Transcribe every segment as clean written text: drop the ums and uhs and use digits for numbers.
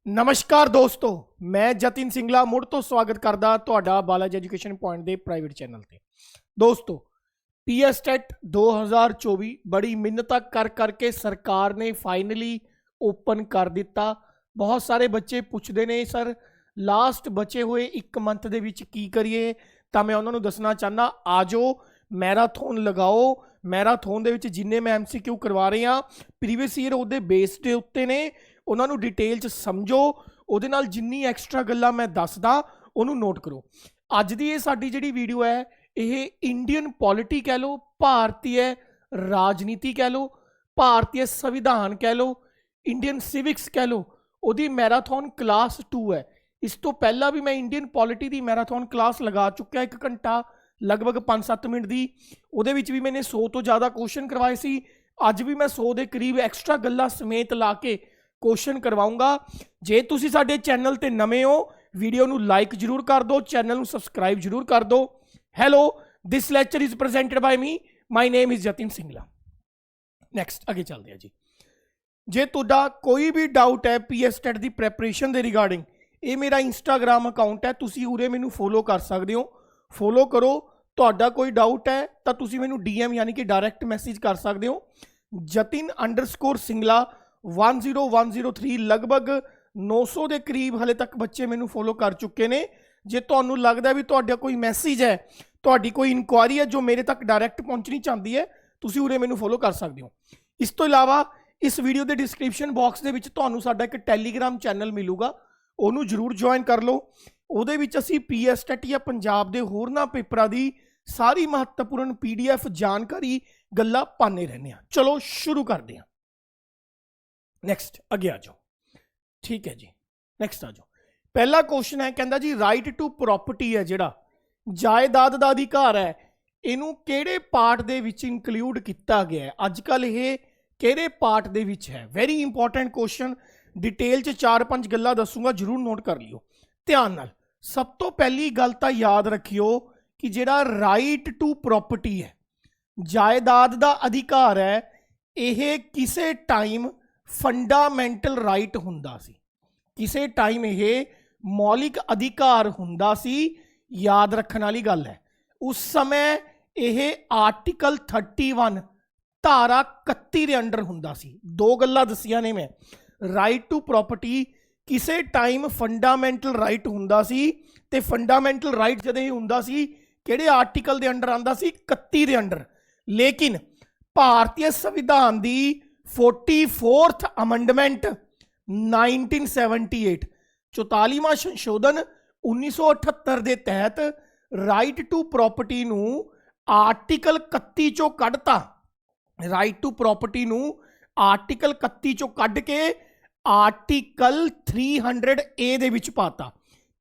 नमस्कार दोस्तों, मैं जतिन सिंगला मुड़ तो स्वागत करदा तुहाडा बालाजी एजुकेशन पॉइंट दे प्राइवेट चैनल ते। दोस्तों, पीएस टेट 2024 बड़ी मिन्नतां कर करके सरकार ने फाइनली ओपन कर दिता। बहुत सारे बच्चे पुछदे ने सर लास्ट बचे हुए एक मंथ दे विच की करिए, तां मैं उन्हां नूं दसना चाहना आजो मैराथन लगाओ। मैराथन दे विच जिन्ने मैं MCQ करवा रहे हाँ प्रीवियस ईयर उहदे बेस दे उत्ते ने, उन्होंने डिटेल च समझो, उहदे नाल जिन्नी एक्सट्रा गल्लां मैं दसदा उहनूं नोट करो। अज दी ये साडी जिहड़ी वीडियो है ये इंडियन पॉलिटी कह लो, भारतीय राजनीति कह लो, भारतीय संविधान कह लो, इंडियन सिविक्स कह लो, उहदी मैराथन क्लास 2 है। इस तो पहला भी मैं इंडियन पॉलिटी की मैराथन क्लास लगा चुका 1 घंटा लगभग 5-7 मिनट की। उहदे विच भी मैंने 100 तो ज़्यादा क्वेश्चन करवाए सी। अज भी मैं 100 के करीब एक्सट्रा गल्लां समेत ला के क्वेश्चन करवाऊंगा। जे तुसी साडे चैनल ते नवे हो वीडियो नू लाइक जरूर कर दो, चैनल नू सबसक्राइब जरूर कर दो। Hello, this lecture is presented by me, my name is Jatin Singla. Next अगे चलते हैं जी। जे तुहाडा कोई भी डाउट है पीएस टेट की प्रैपरेशन के रिगार्डिंग, ये मेरा इंस्टाग्राम अकाउंट है, तुसी उरे मैनू फॉलो कर सकते हो। फॉलो करो। तुहाडा कोई डाउट है तो तुसी मैनू DM यानी कि डायरैक्ट मैसेज कर सकते हो। जतिन _सिंगला 10103 लगभग 900 के करीब हले तक बच्चे मैनू फॉलो कर चुके हैं। जे तुहानू लगदा भी तुहाडा कोई मैसेज है, तुहाडी कोई इंक्वायरी है जो मेरे तक डायरैक्ट पहुंचनी चाहती है, तुसी उरे मैनू फॉलो कर सकते हो। इस तो इलावा इस वीडियो के डिस्क्रिप्शन बॉक्स के विच तुहानू साडा एक टैलीग्राम चैनल मिलूगा, उहनू जरूर ज्वाइन कर लो। उहदे विच असीं पीएस टेट या पंजाब दे होरनां पेपरां दी सारी महत्वपूर्ण PDF जानकारी गल्लां पाने रहने आ। चलो शुरू करते हैं। नैक्सट अगे आ जाओ। ठीक है जी, नैक्सट आ जाओ। पहला क्वेश्चन है, कहता जी राइट टू प्रॉपर्टी है जिहड़ा जायदाद का अधिकार है, इनू किहड़े पार्ट दे विच इंकलूड किया गया है? अजकल ये किहड़े पार्ट दे विच है? Very important question. डिटेल च 4-5 गल्लां दसूंगा, जरूर नोट कर लियो ध्यान नाल। सब तो पहली गल तां याद रखियो कि जिहड़ा राइट टू प्रॉपर्टी है, जायदाद का अधिकार है, यह किसे टाइम फंडामेंटल राइट हुंदा सी, किसे टाइम यह मौलिक अधिकार हुंदा सी। याद रखने वाली गल है, उस समय यह आर्टिकल 31 धारा 31 के अंडर हुंदा सी। दो गल्लां दसियां ने मैं। राइट टू प्रॉपर्टी किसे टाइम फंडामेंटल राइट हुंदा सी, ते फंडामेंटल राइट जदों ही हुंदा सी किहड़े आर्टिकल के अंडर आंदा सी? 31 के अंडर। लेकिन भारतीय संविधान की 44th अमेंडमेंट 1978 44वां संशोधन 1978 के तहत राइट टू प्रॉपर्टी नू आर्टिकल 31 चो कढ़ता। राइट टू प्रॉपर्टी नू आर्टिकल 31 चो कढ़ के आर्टिकल 300A दे विच पाता।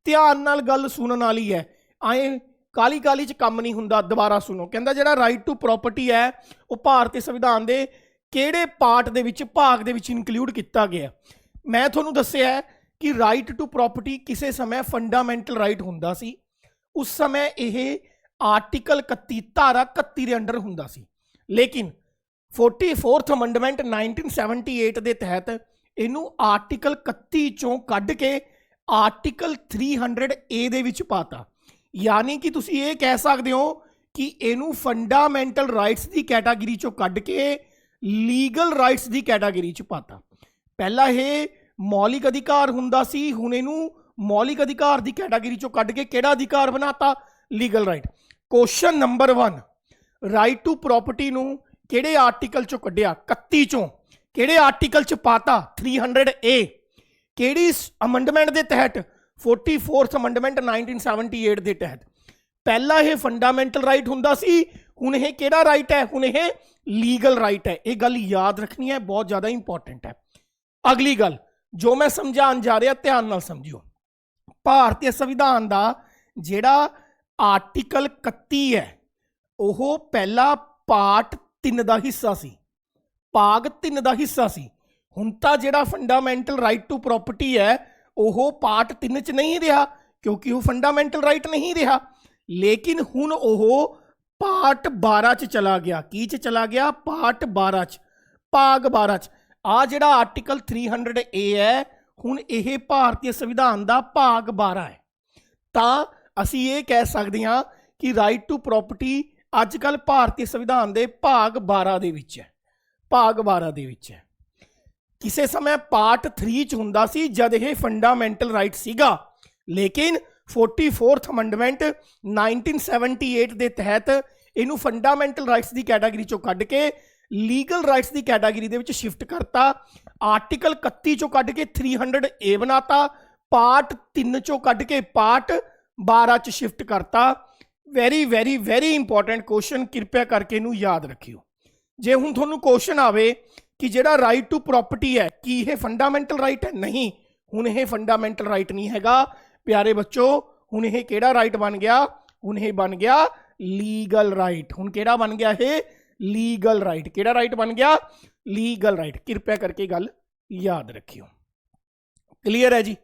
ध्यान नाल गल सुनन वाली है, आए काली काली च काम नहीं हुंदा। दोबारा सुनो, कहंदा जिहड़ा राइट टू प्रॉपर्टी है वो भारतीय संविधान दे किहड़े पार्ट दे विच भाग दे विच इंकलूड किया गया। मैं तुहानूं दस्सिआ है कि राइट टू प्रॉपर्टी किसी समय फंडामेंटल राइट हुंदा सी, उस समय यह आर्टिकल 31 धारा 31 के अंडर हुंदा सी। लेकिन 44th अमेंडमेंट 1978 के तहत इनू आर्टिकल 31 चों कढ़ के आर्टिकल 300A दे विच पाता। यानी कि तुसीं ये कह सकते हो कि इनू फंडामेंटल राइट्स की कैटागरी चों कढ़ के लीगल राइट्स की कैटागरी च पाता। पहला ये मौलिक अधिकार हुंदा सी, हुण इनू मौलिक अधिकार की कैटागरी चों कढ़ के किहड़ा अधिकार बनाता? Legal right. Question number 1, right to property नू किहड़े आर्टिकल चों कढ़िया? 31 चों। किहड़े आर्टिकल च पाता? 300A। किहड़ी अमेंडमेंट के तहत? 44th अमेंडमेंट 1978 के तहत। पहला यह फंडामेंटल राइट हुंदा सी, हुण यह किहड़ा राइट है? हुण यह लीगल राइट है। यह गल याद रखनी है, बहुत ज़्यादा इंपॉर्टेंट है। अगली गल जो मैं समझान जा रहा, ध्यान नाल समझियो। भारतीय संविधान का जिहड़ा आर्टिकल 31 है वह पहला पार्ट 3 का हिस्सा सी, भाग 3 का हिस्सा सी। हुण तां जिहड़ा फंडामेंटल राइट टू प्रॉपर्टी है वह पार्ट 3 च नहीं रहा, क्योंकि वह फंडामेंटल राइट नहीं रहा। लेकिन हुण वह पार्ट 12 च चला गया। की च चला गया? पार्ट 12 च, भाग 12 च। आ जिहड़ा आर्टिकल 300A है ਹੁਣ ਇਹ ਭਾਰਤੀ ਸੰਵਿਧਾਨ ਦਾ ਭਾਗ 12 ਹੈ ਤਾਂ ਅਸੀਂ ਇਹ ਕਹਿ ਸਕਦੇ ਹਾਂ ਕਿ ਰਾਈਟ ਟੂ ਪ੍ਰੋਪਰਟੀ ਅੱਜ ਕੱਲ੍ਹ ਭਾਰਤੀ ਸੰਵਿਧਾਨ ਦੇ ਭਾਗ 12 ਦੇ ਵਿੱਚ ਹੈ। ਭਾਗ 12 ਦੇ ਵਿੱਚ ਹੈ। ਕਿਸੇ ਸਮੇਂ ਪਾਰਟ 3 ਚ ਹੁੰਦਾ ਸੀ ਜਦ ਇਹ ਫੰਡਾਮੈਂਟਲ ਰਾਈਟ ਸੀਗਾ, ਲੇਕਿਨ 44th ਅਮੈਂਡਮੈਂਟ 1978 ਦੇ ਤਹਿਤ ਇਹਨੂੰ ਫੰਡਾਮੈਂਟਲ ਰਾਈਟਸ ਦੀ ਕੈਟਾਗਰੀ ਚੋਂ ਕੱਢ ਕੇ ਲੀਗਲ ਰਾਈਟਸ ਦੀ ਕੈਟਾਗਰੀ ਦੇ ਵਿੱਚ ਸ਼ਿਫਟ ਕਰਤਾ। ਆਰਟੀਕਲ 31 ਚੋਂ ਕੱਢ ਕੇ 300A ਬਣਾਤਾ, ਪਾਰਟ 3 ਚੋਂ ਕੱਢ ਕੇ ਪਾਰਟ 12 ਚ ਸ਼ਿਫਟ ਕਰਤਾ। Very very very important question, ਕਿਰਪਾ ਕਰਕੇ ਇਹਨੂੰ ਯਾਦ ਰੱਖਿਓ। ਜੇ ਹੁਣ ਤੁਹਾਨੂੰ ਕੁਐਸਚਨ ਆਵੇ ਕਿ ਜਿਹੜਾ ਰਾਈਟ ਟੂ ਪ੍ਰੋਪਰਟੀ ਹੈ ਕੀ ਇਹ ਫੰਡਾਮੈਂਟਲ ਰਾਈਟ ਹੈ, ਨਹੀਂ, ਹੁਣ ਇਹ ਫੰਡਾਮੈਂਟਲ ਰਾਈਟ ਨਹੀਂ ਹੈਗਾ ਪਿਆਰੇ ਬੱਚੋ। ਹੁਣ ਇਹ ਕਿਹੜਾ ਰਾਈਟ ਬਣ ਗਿਆ? ਹੁਣ ਇਹ ਬਣ ਗਿਆ ਲੀਗਲ ਰਾਈਟ। ਹੁਣ ਕਿਹੜਾ ਬਣ ਗਿਆ ਇਹ? Legal right. ਕਿਹੜਾ ਰਾਈਟ ਬਣ ਗਿਆ? Legal right. ਕਿਰਪਾ ਕਰਕੇ ਗੱਲ ਯਾਦ ਰੱਖਿਓ। ਕਲੀਅਰ ਹੈ ਜੀ?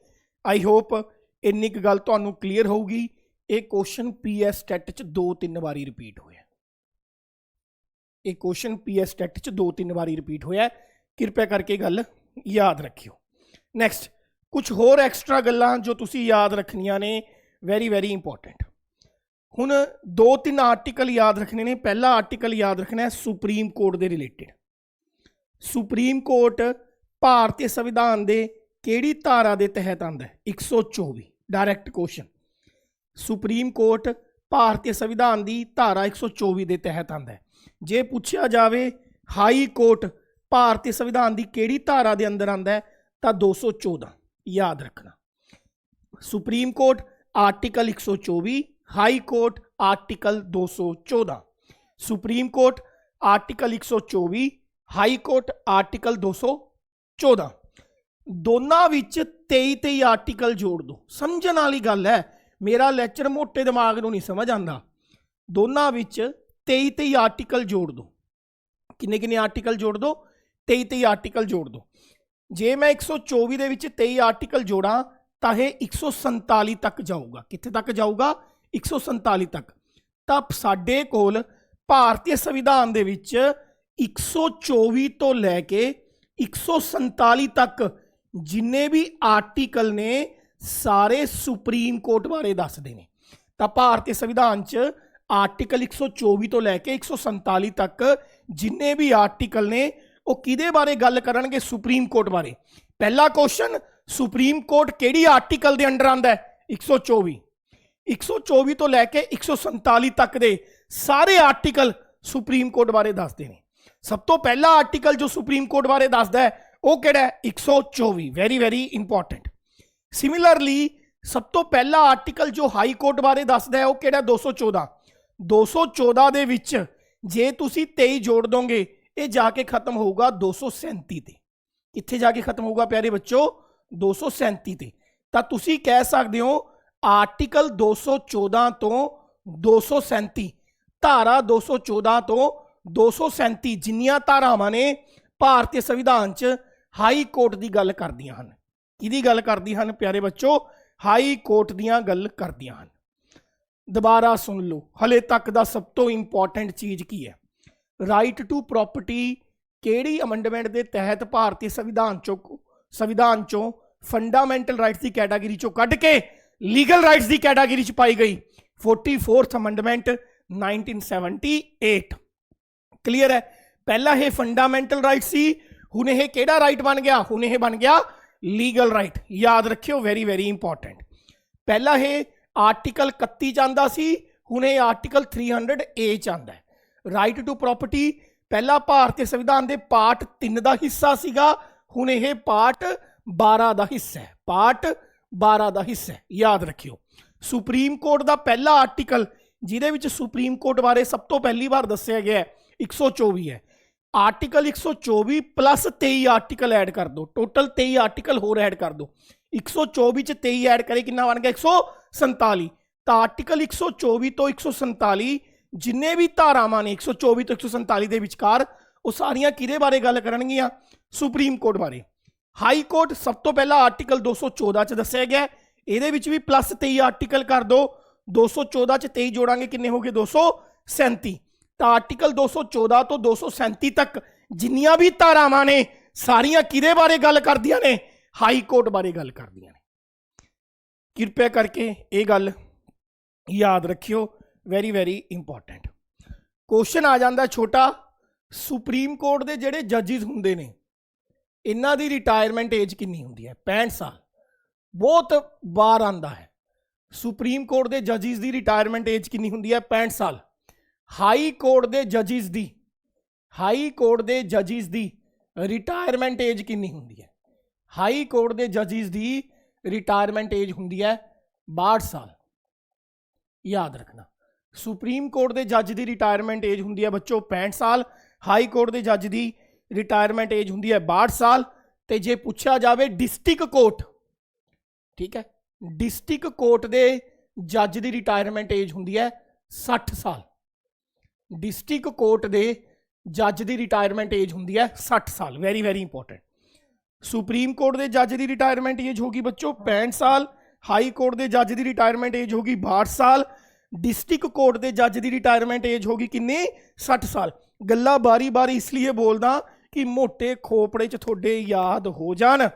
ਆਈ ਹੋਪ ਇੰਨੀ ਕੁ ਗੱਲ ਤੁਹਾਨੂੰ ਕਲੀਅਰ ਹੋਊਗੀ। ਇਹ ਕੁਐਸਚਨ ਪੀਐਸ ਟੈਟ ਚ 2-3 ਵਾਰੀ ਰਿਪੀਟ ਹੋਇਆ। ਇਹ ਕੁਐਸਚਨ ਪੀਐਸ ਟੈਟ ਚ 2-3 ਵਾਰੀ ਰਿਪੀਟ ਹੋਇਆ। ਕਿਰਪਾ ਕਰਕੇ ਗੱਲ ਯਾਦ ਰੱਖਿਓ। ਨੈਕਸਟ ਕੁਝ ਹੋਰ ਐਕਸਟਰਾ ਗੱਲਾਂ ਜੋ ਤੁਸੀਂ ਯਾਦ ਰੱਖਣੀਆਂ ਨੇ, ਵੈਰੀ ਵੈਰੀ ਇੰਪੋਰਟੈਂਟ। ਹੁਣ 2-3 ਆਰਟੀਕਲ ਯਾਦ ਰੱਖਣੇ ਨੇ। ਪਹਿਲਾ ਆਰਟੀਕਲ ਯਾਦ ਰੱਖਣਾ ਹੈ ਸੁਪਰੀਮ ਕੋਰਟ ਦੇ ਰਿਲੇਟਿਡ। ਸੁਪਰੀਮ ਕੋਰਟ ਭਾਰਤੀ ਸੰਵਿਧਾਨ ਦੇ ਕਿਹੜੀ ਧਾਰਾ ਦੇ ਤਹਿਤ ਆਉਂਦਾ ਹੈ? 124। Direct question. ਸੁਪਰੀਮ ਕੋਰਟ ਭਾਰਤੀ ਸੰਵਿਧਾਨ ਦੀ ਧਾਰਾ 124 ਦੇ ਤਹਿਤ ਆਉਂਦਾ ਹੈ। ਜੇ ਪੁੱਛਿਆ ਜਾਵੇ ਹਾਈ ਕੋਰਟ ਭਾਰਤੀ ਸੰਵਿਧਾਨ ਦੀ ਕਿਹੜੀ ਧਾਰਾ ਦੇ ਅੰਦਰ ਆਉਂਦਾ ਹੈ ਤਾਂ 214 ਯਾਦ ਰੱਖਣਾ। Supreme court article 124, high court article 214। Supreme court article 124, high court article 214। ਦੋਨਾਂ ਵਿੱਚ 23 ਆਰਟੀਕਲ ਜੋੜ ਦੋ। ਸਮਝਣ ਵਾਲੀ ਗੱਲ ਹੈ, ਮੇਰਾ ਲੈਕਚਰ ਮੋਟੇ ਦਿਮਾਗ ਨੂੰ ਨਹੀਂ ਸਮਝ ਆਉਂਦਾ। ਦੋਨਾਂ ਵਿੱਚ 23 ਆਰਟੀਕਲ ਜੋੜ ਦੋ। ਕਿੰਨੇ ਆਰਟੀਕਲ ਜੋੜ ਦੋ? 23 ਆਰਟੀਕਲ ਜੋੜ ਦੋ। ਜੇ ਮੈਂ 124 ਦੇ ਵਿੱਚ 23 ਆਰਟੀਕਲ ਜੋੜਾਂ ਤਾਂ ਇਹ 147 ਤੱਕ ਜਾਊਗਾ। ਕਿੱਥੇ ਤੱਕ ਜਾਊਗਾ? 147 ਤੱਕ। ਤਾਂ ਸਾਡੇ ਕੋਲ ਭਾਰਤੀ ਸੰਵਿਧਾਨ ਦੇ ਵਿੱਚ 124 ਤੋਂ ਲੈ ਕੇ 147 ਤੱਕ ਜਿੰਨੇ ਵੀ ਆਰਟੀਕਲ ਨੇ ਸਾਰੇ ਸੁਪਰੀਮ ਕੋਰਟ ਬਾਰੇ ਦੱਸਦੇ ਨੇ। ਤਾਂ ਭਾਰਤੀ ਸੰਵਿਧਾਨ 'ਚ ਆਰਟੀਕਲ 124 ਤੋਂ ਲੈ ਕੇ 147 ਤੱਕ ਜਿੰਨੇ ਵੀ ਆਰਟੀਕਲ ਨੇ ਉਹ ਕਿਹਦੇ ਬਾਰੇ ਗੱਲ ਕਰਨਗੇ? ਸੁਪਰੀਮ ਕੋਰਟ ਬਾਰੇ। ਪਹਿਲਾ ਕੁਐਸਚਨ, ਸੁਪਰੀਮ ਕੋਰਟ ਕਿਹੜੀ ਆਰਟੀਕਲ ਦੇ ਅੰਡਰ ਆਉਂਦਾ ਹੈ? 124। 124 ਤੋਂ ਲੈ ਕੇ 147 ਤੱਕ ਦੇ ਸਾਰੇ ਆਰਟੀਕਲ ਸੁਪਰੀਮ ਕੋਰਟ ਬਾਰੇ ਦੱਸਦੇ ਨੇ। ਸਭ ਤੋਂ ਪਹਿਲਾ ਆਰਟੀਕਲ ਜੋ ਸੁਪਰੀਮ ਕੋਰਟ ਬਾਰੇ ਦੱਸਦਾ ਹੈ ਉਹ ਕਿਹੜਾ ਹੈ? 124। Very very important. ਸਿਮਿਲਰਲੀ ਸਭ ਤੋਂ ਪਹਿਲਾ ਆਰਟੀਕਲ ਜੋ ਹਾਈ ਕੋਰਟ ਬਾਰੇ ਦੱਸਦਾ ਹੈ ਉਹ ਕਿਹੜਾ? 214। 214 ਦੇ ਵਿੱਚ ਜੇ ਤੁਸੀਂ 23 ਜੋੜ ਦੋਗੇ ਇਹ ਜਾ ਕੇ ਖਤਮ ਹੋਊਗਾ 237 ਤੇ। ਕਿੱਥੇ ਜਾ ਕੇ ਖਤਮ ਹੋਊਗਾ ਪਿਆਰੇ ਬੱਚੋ? 237 ਤੇ। ਤਾਂ ਤੁਸੀਂ ਕਹਿ ਸਕਦੇ ਹੋ ਆਰਟੀਕਲ 214 ਤੋਂ 237, ਧਾਰਾ 214 ਤੋਂ 237 ਜਿੰਨੀਆਂ ਧਾਰਾਵਾਂ ਨੇ ਭਾਰਤੀ ਸੰਵਿਧਾਨ 'ਚ ਹਾਈ ਕੋਰਟ ਦੀ ਗੱਲ ਕਰਦੀਆਂ ਹਨ। ਕਿਹਦੀ ਗੱਲ ਕਰਦੀਆਂ ਹਨ ਪਿਆਰੇ ਬੱਚੋ? ਹਾਈ ਕੋਰਟ ਦੀਆਂ ਗੱਲ ਕਰਦੀਆਂ ਹਨ। ਦੁਬਾਰਾ ਸੁਣ ਲਓ, ਹਲੇ ਤੱਕ ਦਾ ਸਭ ਤੋਂ ਇੰਪੋਰਟੈਂਟ ਚੀਜ਼ ਕੀ ਹੈ? ਰਾਈਟ ਟੂ ਪ੍ਰੋਪਰਟੀ ਕਿਹੜੀ ਅਮੈਂਡਮੈਂਟ ਦੇ ਤਹਿਤ ਭਾਰਤੀ ਸੰਵਿਧਾਨ ਚੋਂ ਫੰਡਾਮੈਂਟਲ ਰਾਈਟਸ ਦੀ ਕੈਟਾਗਰੀ ਚੋਂ ਕੱਢ ਕੇ ਲੀਗਲ ਰਾਈਟਸ ਦੀ ਕੈਟਾਗਰੀ 'ਚ ਪਾਈ ਗਈ? 44th amendment 1978। ਕਲੀਅਰ ਹੈ? ਪਹਿਲਾਂ ਇਹ ਫੰਡਾਮੈਂਟਲ ਰਾਈਟ ਸੀ, ਹੁਣ ਇਹ ਕਿਹੜਾ ਰਾਈਟ ਬਣ ਗਿਆ? ਹੁਣ ਇਹ ਬਣ ਗਿਆ ਲੀਗਲ ਰਾਈਟ। ਯਾਦ ਰੱਖਿਓ, ਵੈਰੀ ਵੈਰੀ ਇੰਪੋਰਟੈਂਟ। ਪਹਿਲਾਂ ਇਹ ਆਰਟੀਕਲ 31 ਚ ਆਉਂਦਾ ਸੀ, ਹੁਣ ਇਹ ਆਰਟੀਕਲ 300A ਚ ਆਉਂਦਾ ਹੈ। ਰਾਈਟ ਟੂ ਪ੍ਰੋਪਰਟੀ ਪਹਿਲਾਂ ਭਾਰਤੀ ਸੰਵਿਧਾਨ ਦੇ ਪਾਰਟ 3 ਦਾ ਹਿੱਸਾ ਸੀਗਾ, ਹੁਣ ਇਹ ਪਾਰਟ 12 ਦਾ ਹਿੱਸਾ ਹੈ। ਪਾਰਟ 12 ਦਾ ਹਿੱਸਾ ਹੈ, ਯਾਦ ਰੱਖਿਓ। ਸੁਪਰੀਮ ਕੋਰਟ ਦਾ ਪਹਿਲਾ ਆਰਟੀਕਲ ਜਿਹਦੇ ਵਿੱਚ ਸੁਪਰੀਮ ਕੋਰਟ ਬਾਰੇ ਸਭ ਤੋਂ ਪਹਿਲੀ ਵਾਰ ਦੱਸਿਆ ਗਿਆ 124 ਹੈ। ਆਰਟੀਕਲ 124 ਪਲੱਸ 23 ਆਰਟੀਕਲ ਐਡ ਕਰ ਦੋ, ਟੋਟਲ 23 ਆਰਟੀਕਲ ਹੋਰ ਐਡ ਕਰ ਦੋ। 124 ਚ 23 ਐਡ ਕਰੇ ਕਿੰਨਾ ਬਣ ਗਿਆ? 147। ਤਾਂ ਆਰਟੀਕਲ 124 ਤੋਂ 147 ਜਿੰਨੇ ਵੀ ਧਾਰਾਵਾਂ ਨੇ 124 ਤੋਂ 147 ਦੇ ਵਿਚਕਾਰ ਉਹ ਸਾਰੀਆਂ ਕਿਹਦੇ ਬਾਰੇ ਗੱਲ ਕਰਨਗੀਆਂ? ਸੁਪਰੀਮ ਕੋਰਟ ਬਾਰੇ। ਹਾਈ ਕੋਰਟ ਸਭ ਤੋਂ ਪਹਿਲਾਂ ਆਰਟੀਕਲ 214 ਚ ਦੱਸਿਆ ਗਿਆ, ਇਹਦੇ ਵਿੱਚ ਵੀ ਪਲੱਸ 23 ਆਰਟੀਕਲ ਕਰ ਦੋ। 214 ਚ 23 ਜੋੜਾਂਗੇ ਕਿੰਨੇ ਹੋ ਗਏ? 237। ਤਾਂ ਆਰਟੀਕਲ 214 ਤੋਂ 237 ਤੱਕ ਜਿੰਨੀਆਂ ਵੀ ਧਾਰਾਵਾਂ ਨੇ ਸਾਰੀਆਂ ਕਿਹਦੇ ਬਾਰੇ ਗੱਲ ਕਰਦੀਆਂ ਨੇ? हाई कोर्ट बारे गल करदियां ने। कृपया करके ये गल याद रखियो, वेरी वेरी इंपॉर्टेंट। क्वेश्चन आ जाता छोटा, सुप्रीम कोर्ट के जिहड़े जजिज हुंदे ने इन्हां दी रिटायरमेंट एज कितनी हुंदी है? 65 साल। बहुत बार आंदा है सुप्रीम कोर्ट के जजिज की रिटायरमेंट एज कितनी हुंदी है? 65 साल। हाई कोर्ट के जजिज की रिटायरमेंट एज कितनी हुंदी है? हाई कोर्ट के जजिज की रिटायरमेंट एज हुंदी है 62 साल। याद रखना, सुप्रीम कोर्ट के जज की रिटायरमेंट एज हुंदी है बच्चों 65 साल, हाई कोर्ट के जज की रिटायरमेंट एज हुंदी है 62 साल। तो जे पूछा जाए डिस्ट्रिक्ट कोर्ट, ठीक है, डिस्ट्रिक्ट कोर्ट के जज की रिटायरमेंट एज हुंदी है 60 साल। डिस्ट्रिक्ट कोर्ट के जज की रिटायरमेंट एज हुंदी है 60 साल। Very very important. Supreme court के जज की रिटायरमेंट एज होगी बच्चों 65 साल, हाई कोर्ट के जज की रिटायरमेंट एज होगी 62 साल, डिस्ट्रिक्ट कोर्ट के जज की रिटायरमेंट एज होगी कितनी? 60 साल। गल्ला बारी बारी इसलिए बोलदा कि मोटे खोपड़े च थोड़े याद हो जान,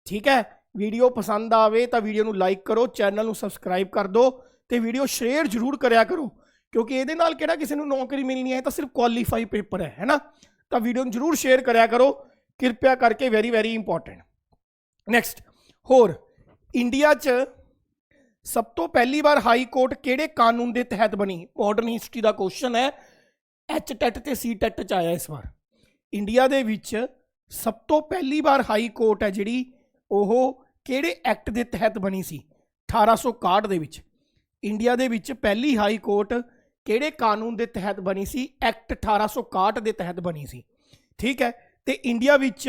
ठीक है। वीडियो पसंद आवे तो वीडियो नू लाइक करो, चैनल नू सबसक्राइब कर दो, तो वीडियो शेयर जरूर करया करो, क्योंकि ये नाल किहड़ा किसी नू नौकरी मिलनी है, तो सिर्फ क्वालीफाई पेपर है ना। तो वीडियो नू जरूर शेयर करया करो कृपया करके, वेरी वेरी इंपॉर्टेंट। नैक्सट, होर इंडिया च सब तो पहली बार हाई कोर्ट किहड़े कानून के तहत बनी? मॉडर्न हिस्टरी का क्वेश्चन है, एच टैट ते सी टैट च आया इस बार। इंडिया दे विच सब तो पहली बार हाई कोर्ट है जिहड़ी ओह किहड़े एक्ट के तहत बनी सी? 1861 दे विच। इंडिया दे विच पहली हाई कोर्ट किहड़े कानून के तहत बनी सी? एक्ट 1861 के तहत बनी सी, ठीक है। तो इंडिया विच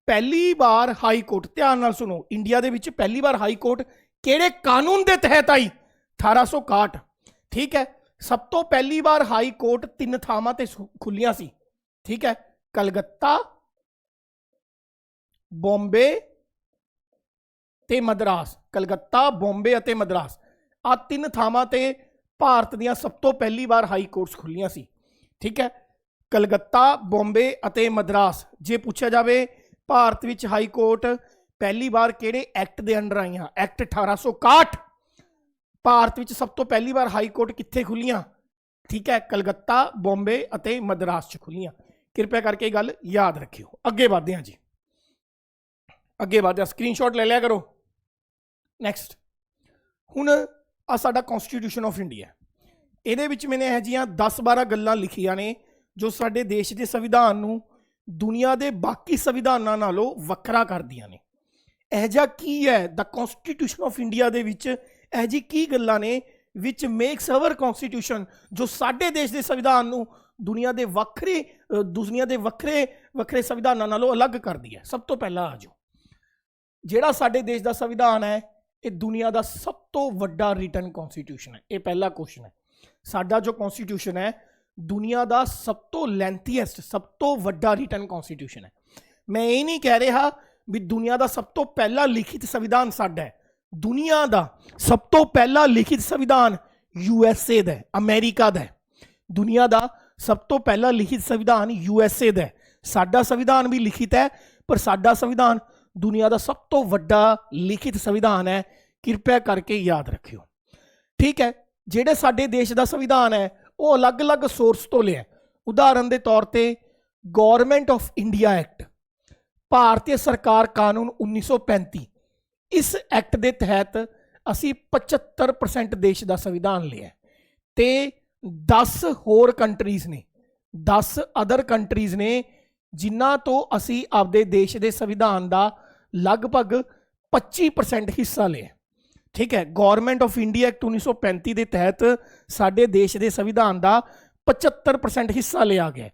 पहली बार हाई कोर्ट, ध्यान नाल सुनो, इंडिया दे विच पहली बार हाई कोर्ट किहड़े कानून के तहत आई? 1861, ठीक है। सब तो पहली बार हाई कोर्ट 3 थावां ते खुलियां सी, ठीक है, कलकत्ता, बॉम्बे ते मद्रास। कलकत्ता, बॉम्बे अते मद्रास, आ 3 थावां ते भारत दियां सब तो पहली बार हाई कोर्ट्स खुलियां सी, ठीक है। कलकत्ता, बॉम्बे अते मद्रास। जे पूछा जाए भारत विच हाई कोर्ट पहली बार किहड़े एक्ट दे अंडर आईयां? एक्ट 1861। भारत विच सब तो पहली बार हाई कोर्ट कित्थे खुलियां? ठीक है, कलकत्ता, बॉम्बे अते मद्रास च खुलियां। कृपया करके गल याद रखियो। अगे बढ़ते हैं जी, अगे बढ़ते हैं, स्क्रीनशॉट ले लिया करो। नैक्सट, हुण आ साडा कॉन्स्टिट्यूशन ऑफ इंडिया, इहदे विच मैंने यह जिहियां 10-12 गल्लां लिखियां ने जो साडे देश के संविधान नूं दुनिया के बाकी संविधानां नालों वखरा करदियां ने। यह जिहा की है द कॉन्स्टिट्यूशन ऑफ इंडिया दे विच, यह जी की गल्लां ने विच मेक्स अवर कॉन्स्टिट्यूशन, जो साडे देश के संविधान नूं दुनिया के वखरे संविधानां नालों अलग करदी है। सब तो पहला आ जाओ, जिहड़ा साडे देश का संविधान है ये दुनिया का सब तो वड्डा रिटन कॉन्स्टिट्यूशन है। ये पहला क्वेश्चन है। साडा जो कॉन्स्टिट्यूशन है दुनिया का सब तो लेंथीएस्ट, सब तो वड्डा रिटन कॉन्स्टिट्यूशन है। मैं ये नहीं कह रहा भी दुनिया का सब तो पहला लिखित संविधान साडा है। दुनिया का सब तो पहला लिखित संविधान यूएसए दा है, अमेरिका दा है। दुनिया का सब तो पहला लिखित संविधान यूएसए दा है। साडा संविधान भी लिखित है, पर साडा संविधान दुनिया का सब तो वड्डा लिखित संविधान है। कृपया करके याद रखियो, ठीक है। जिहड़े साडे देश का संविधान है वो अलग अलग सोर्स तो लिया। उदाहरण के तौर पर गौरमेंट ऑफ इंडिया एक्ट, भारतीय सरकार कानून 1935, इस एक्ट के तहत असी 75% देश का संविधान लिया। तो 10 होर कंट्रीज ने, 10 अदर कंट्रीज ने जिन्हां तो असी आपदे देश के संविधान का लगभग 25% हिस्सा लिया, ठीक है। गौरमेंट ऑफ इंडिया एक्ट 1935 के तहत साडे देश के संविधान का 75% हिस्सा लिया गया।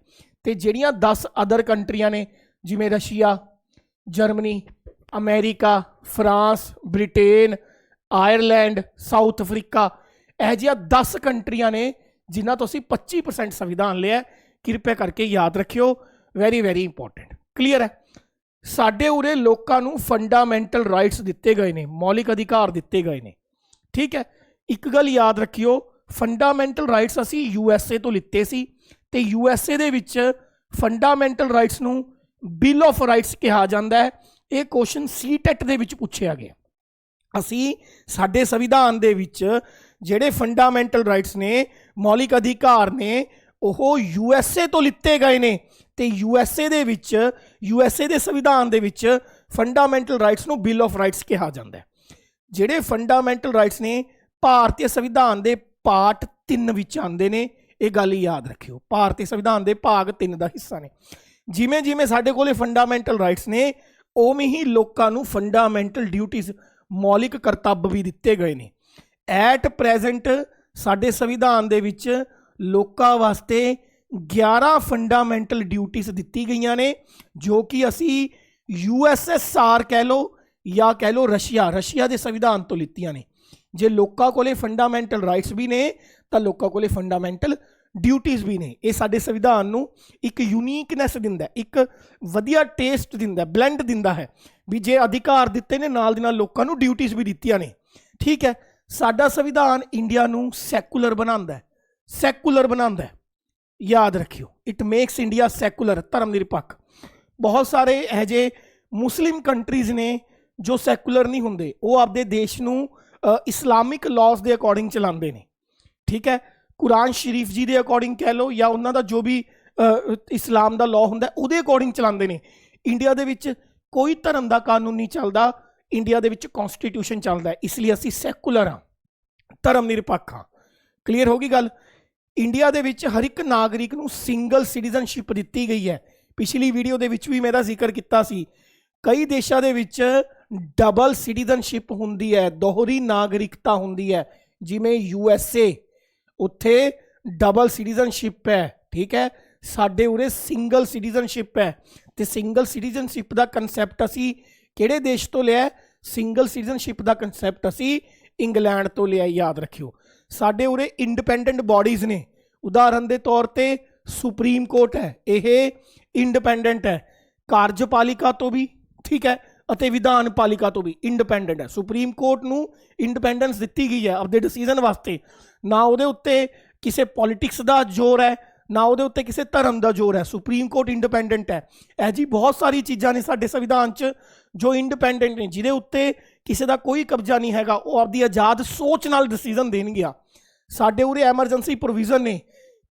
तो जिहड़ियां 10 अदर कंट्रियां ने जिवें Russia, Germany, America, France, Britain, Ireland, south Africa, यह जिहा 10 कंट्रियां ने जिन्हां तो असीं 25% संविधान लिया। कृपया करके याद रखियो, वेरी वेरी इंपॉर्टेंट। क्लीयर है। साडे उरे लोकां नूं फंडामेंटल राइट्स दिते गए ने, मौलिक अधिकार दिते गए ने, ठीक है। एक गल याद रखियो, फंडामेंटल राइट्स असी यूएसए तो लिते सी, ते यूएसए दे विच फंडामेंटल राइट्स नूं बिल ऑफ राइट्स कहा जाता है, ਇਹ ਕੁਐਸਚਨ ਸੀਟੈਟ ਦੇ ਵਿੱਚ ਪੁੱਛਿਆ ਗਿਆ। ਅਸੀਂ ਸਾਡੇ ਸੰਵਿਧਾਨ ਦੇ ਵਿੱਚ ਜਿਹੜੇ ਫੰਡਾਮੈਂਟਲ ਰਾਈਟਸ ਨੇ, ਮੌਲਿਕ ਅਧਿਕਾਰ ਨੇ, ਉਹ USA ਤੋਂ ਲਿੱਤੇ ਗਏ ਨੇ ਤੇ USA ਦੇ ਵਿੱਚ, USA ਦੇ ਸੰਵਿਧਾਨ ਦੇ ਵਿੱਚ ਫੰਡਾਮੈਂਟਲ ਰਾਈਟਸ ਨੂੰ ਬਿਲ ਆਫ ਰਾਈਟਸ ਕਿਹਾ ਜਾਂਦਾ ਹੈ। ਜਿਹੜੇ ਫੰਡਾਮੈਂਟਲ ਰਾਈਟਸ ਨੇ ਭਾਰਤੀ ਸੰਵਿਧਾਨ ਦੇ ਪਾਰਟ 3 ਵਿੱਚ ਆਉਂਦੇ ਨੇ, ਇਹ ਗੱਲ ਯਾਦ ਰੱਖਿਓ, ਭਾਰਤੀ ਸੰਵਿਧਾਨ ਦੇ ਭਾਗ 3 ਦਾ ਹਿੱਸਾ ਨੇ। ਜਿਵੇਂ ਜਿਵੇਂ ਸਾਡੇ ਕੋਲੇ ਫੰਡਾਮੈਂਟਲ ਰਾਈਟਸ ਨੇ, ਉਵੇਂ ਹੀ ਲੋਕਾਂ ਨੂੰ ਫੰਡਾਮੈਂਟਲ ਡਿਊਟੀਜ਼, ਮੌਲਿਕ ਕਰਤੱਵ ਵੀ ਦਿੱਤੇ ਗਏ ਨੇ। ਐਟ ਪ੍ਰੈਜ਼ੈਂਟ ਸਾਡੇ ਸੰਵਿਧਾਨ ਦੇ ਵਿੱਚ ਲੋਕਾਂ ਵਾਸਤੇ 11 ਫੰਡਾਮੈਂਟਲ ਡਿਊਟੀਜ਼ ਦਿੱਤੀ ਗਈਆਂ ਨੇ, ਜੋ ਕਿ ਅਸੀਂ USSR ਕਹਿ ਲਓ ਜਾਂ ਕਹਿ ਲਓ ਰਸ਼ੀਆ ਦੇ ਸੰਵਿਧਾਨ ਤੋਂ ਲਿੱਤੀਆਂ ਨੇ। ਜੇ ਲੋਕਾਂ ਕੋਲੇ ਫੰਡਾਮੈਂਟਲ ਰਾਈਟਸ ਵੀ ਨੇ ਤਾਂ ਲੋਕਾਂ ਕੋਲੇ ਫੰਡਾਮੈਂਟਲ ਡਿਊਟੀਜ਼ ਵੀ ਨੇ। ਇਹ ਸਾਡੇ ਸੰਵਿਧਾਨ ਨੂੰ ਇੱਕ ਯੂਨੀਕਨੈਸ ਦਿੰਦਾ, ਇੱਕ ਵਧੀਆ ਟੇਸਟ ਦਿੰਦਾ, ਬਲੈਂਡ ਦਿੰਦਾ ਹੈ ਵੀ ਜੇ ਅਧਿਕਾਰ ਦਿੱਤੇ ਨੇ ਨਾਲ ਦੀ ਨਾਲ ਲੋਕਾਂ ਨੂੰ ਡਿਊਟੀਜ਼ ਵੀ ਦਿੱਤੀਆਂ ਨੇ। ਠੀਕ ਹੈ, ਸਾਡਾ ਸੰਵਿਧਾਨ ਇੰਡੀਆ ਨੂੰ ਸੈਕੂਲਰ ਬਣਾਉਂਦਾ ਹੈ, ਯਾਦ ਰੱਖਿਓ। ਇਟ ਮੇਕਸ ਇੰਡੀਆ ਸੈਕੂਲਰ, ਧਰਮ ਨਿਰਪੱਖ। ਬਹੁਤ ਸਾਰੇ ਇਹੋ ਜਿਹੇ ਮੁਸਲਿਮ ਕੰਟਰੀਜ਼ ਨੇ ਜੋ ਸੈਕੂਲਰ ਨਹੀਂ ਹੁੰਦੇ, ਉਹ ਆਪਦੇ ਦੇਸ਼ ਨੂੰ ਇਸਲਾਮਿਕ ਲਾਜ਼ ਦੇ ਅਕੋਰਡਿੰਗ ਚਲਾਉਂਦੇ ਨੇ। ਠੀਕ ਹੈ, ਕੁਰਾਨ ਸ਼ਰੀਫ ਜੀ ਦੇ ਅਕੋਰਡਿੰਗ ਕਹਿ ਲਓ ਜਾਂ ਉਹਨਾਂ ਦਾ ਜੋ ਵੀ ਇਸਲਾਮ ਦਾ ਲਾਅ ਹੁੰਦਾ ਉਹਦੇ ਅਕੋਰਡਿੰਗ ਚਲਾਉਂਦੇ ਨੇ। ਇੰਡੀਆ ਦੇ ਵਿੱਚ ਕੋਈ ਧਰਮ ਦਾ ਕਾਨੂੰਨ ਨਹੀਂ ਚੱਲਦਾ, ਇੰਡੀਆ ਦੇ ਵਿੱਚ ਕਨਸਟੀਟਿਊਸ਼ਨ ਚੱਲਦਾ ਹੈ, ਇਸ ਲਈ ਅਸੀਂ ਸੈਕੂਲਰ ਹਾਂ, ਧਰਮ ਨਿਰਪੱਖ ਹਾਂ। ਕਲੀਅਰ ਹੋ ਗਈ ਗੱਲ। ਇੰਡੀਆ ਦੇ ਵਿੱਚ ਹਰ ਇੱਕ ਨਾਗਰਿਕ ਨੂੰ ਸਿੰਗਲ ਸਿਟੀਜ਼ਨਸ਼ਿਪ ਦਿੱਤੀ ਗਈ ਹੈ। ਪਿਛਲੀ ਵੀਡੀਓ ਦੇ ਵਿੱਚ ਵੀ ਮੈਂ ਇਹਦਾ ਜ਼ਿਕਰ ਕੀਤਾ ਸੀ। ਕਈ ਦੇਸ਼ਾਂ ਦੇ ਵਿੱਚ ਡਬਲ ਸਿਟੀਜ਼ਨਸ਼ਿਪ ਹੁੰਦੀ ਹੈ, ਦੋਹਰੀ ਨਾਗਰਿਕਤਾ ਹੁੰਦੀ ਹੈ, ਜਿਵੇਂ USA, ਉੱਥੇ ਡਬਲ ਸਿਟੀਜ਼ਨਸ਼ਿਪ ਹੈ। ਠੀਕ ਹੈ, ਸਾਡੇ ਉਰੇ ਸਿੰਗਲ ਸਿਟੀਜ਼ਨਸ਼ਿਪ ਹੈ। ਤੇ ਸਿੰਗਲ ਸਿਟੀਜ਼ਨਸ਼ਿਪ ਦਾ ਕਨਸੈਪਟ ਅਸੀਂ ਕਿਹੜੇ ਦੇਸ਼ ਤੋਂ ਲਿਆ? ਸਿੰਗਲ ਸਿਟੀਜ਼ਨਸ਼ਿਪ ਦਾ ਕਨਸੈਪਟ ਅਸੀਂ ਇੰਗਲੈਂਡ ਤੋਂ ਲਿਆ, ਯਾਦ ਰੱਖਿਓ। ਸਾਡੇ ਉਰੇ ਇੰਡੀਪੈਂਡੈਂਟ ਬਾਡੀਜ਼ ਨੇ, ਉਦਾਹਰਨ ਦੇ ਤੌਰ ਤੇ ਸੁਪਰੀਮ ਕੋਰਟ ਹੈ, ਇਹ ਇੰਡੀਪੈਂਡੈਂਟ ਹੈ, ਕਾਰਜਪਾਲਿਕਾ ਤੋਂ ਵੀ, ਠੀਕ ਹੈ, ਅਤੇ ਵਿਧਾਨ ਪਾਲਿਕਾ ਤੋਂ ਵੀ ਇੰਡੀਪੈਂਡੈਂਟ ਹੈ। ਸੁਪਰੀਮ ਕੋਰਟ ਨੂੰ ਇੰਡੀਪੈਂਡੈਂਸ ਦਿੱਤੀ ਗਈ ਹੈ ਆਪਦੇ ਡਿਸੀਜਨ ਵਾਸਤੇ, ਨਾ ਉਹਦੇ ਉੱਤੇ ਕਿਸੇ ਪੋਲਿਟਿਕਸ ਦਾ ਜ਼ੋਰ ਹੈ, ਨਾ ਉਹਦੇ ਉੱਤੇ ਕਿਸੇ ਧਰਮ ਦਾ ਜ਼ੋਰ ਹੈ। ਸੁਪਰੀਮ ਕੋਰਟ ਇੰਡੀਪੈਂਡੈਂਟ ਹੈ। ਇਹ ਜੀ ਬਹੁਤ ਸਾਰੀ ਚੀਜ਼ਾਂ ਨੇ ਸਾਡੇ ਸੰਵਿਧਾਨ 'ਚ ਜੋ ਇੰਡੀਪੈਂਡੈਂਟ ਨੇ, ਜਿਹਦੇ ਉੱਤੇ ਕਿਸੇ ਦਾ ਕੋਈ ਕਬਜ਼ਾ ਨਹੀਂ ਹੈਗਾ, ਉਹ ਆਪਦੀ ਆਜ਼ਾਦ ਸੋਚ ਨਾਲ ਡਿਸੀਜਨ ਦੇਣਗੇ। ਸਾਡੇ ਉਰੇ ਐਮਰਜੈਂਸੀ ਪ੍ਰੋਵੀਜ਼ਨ ਨੇ,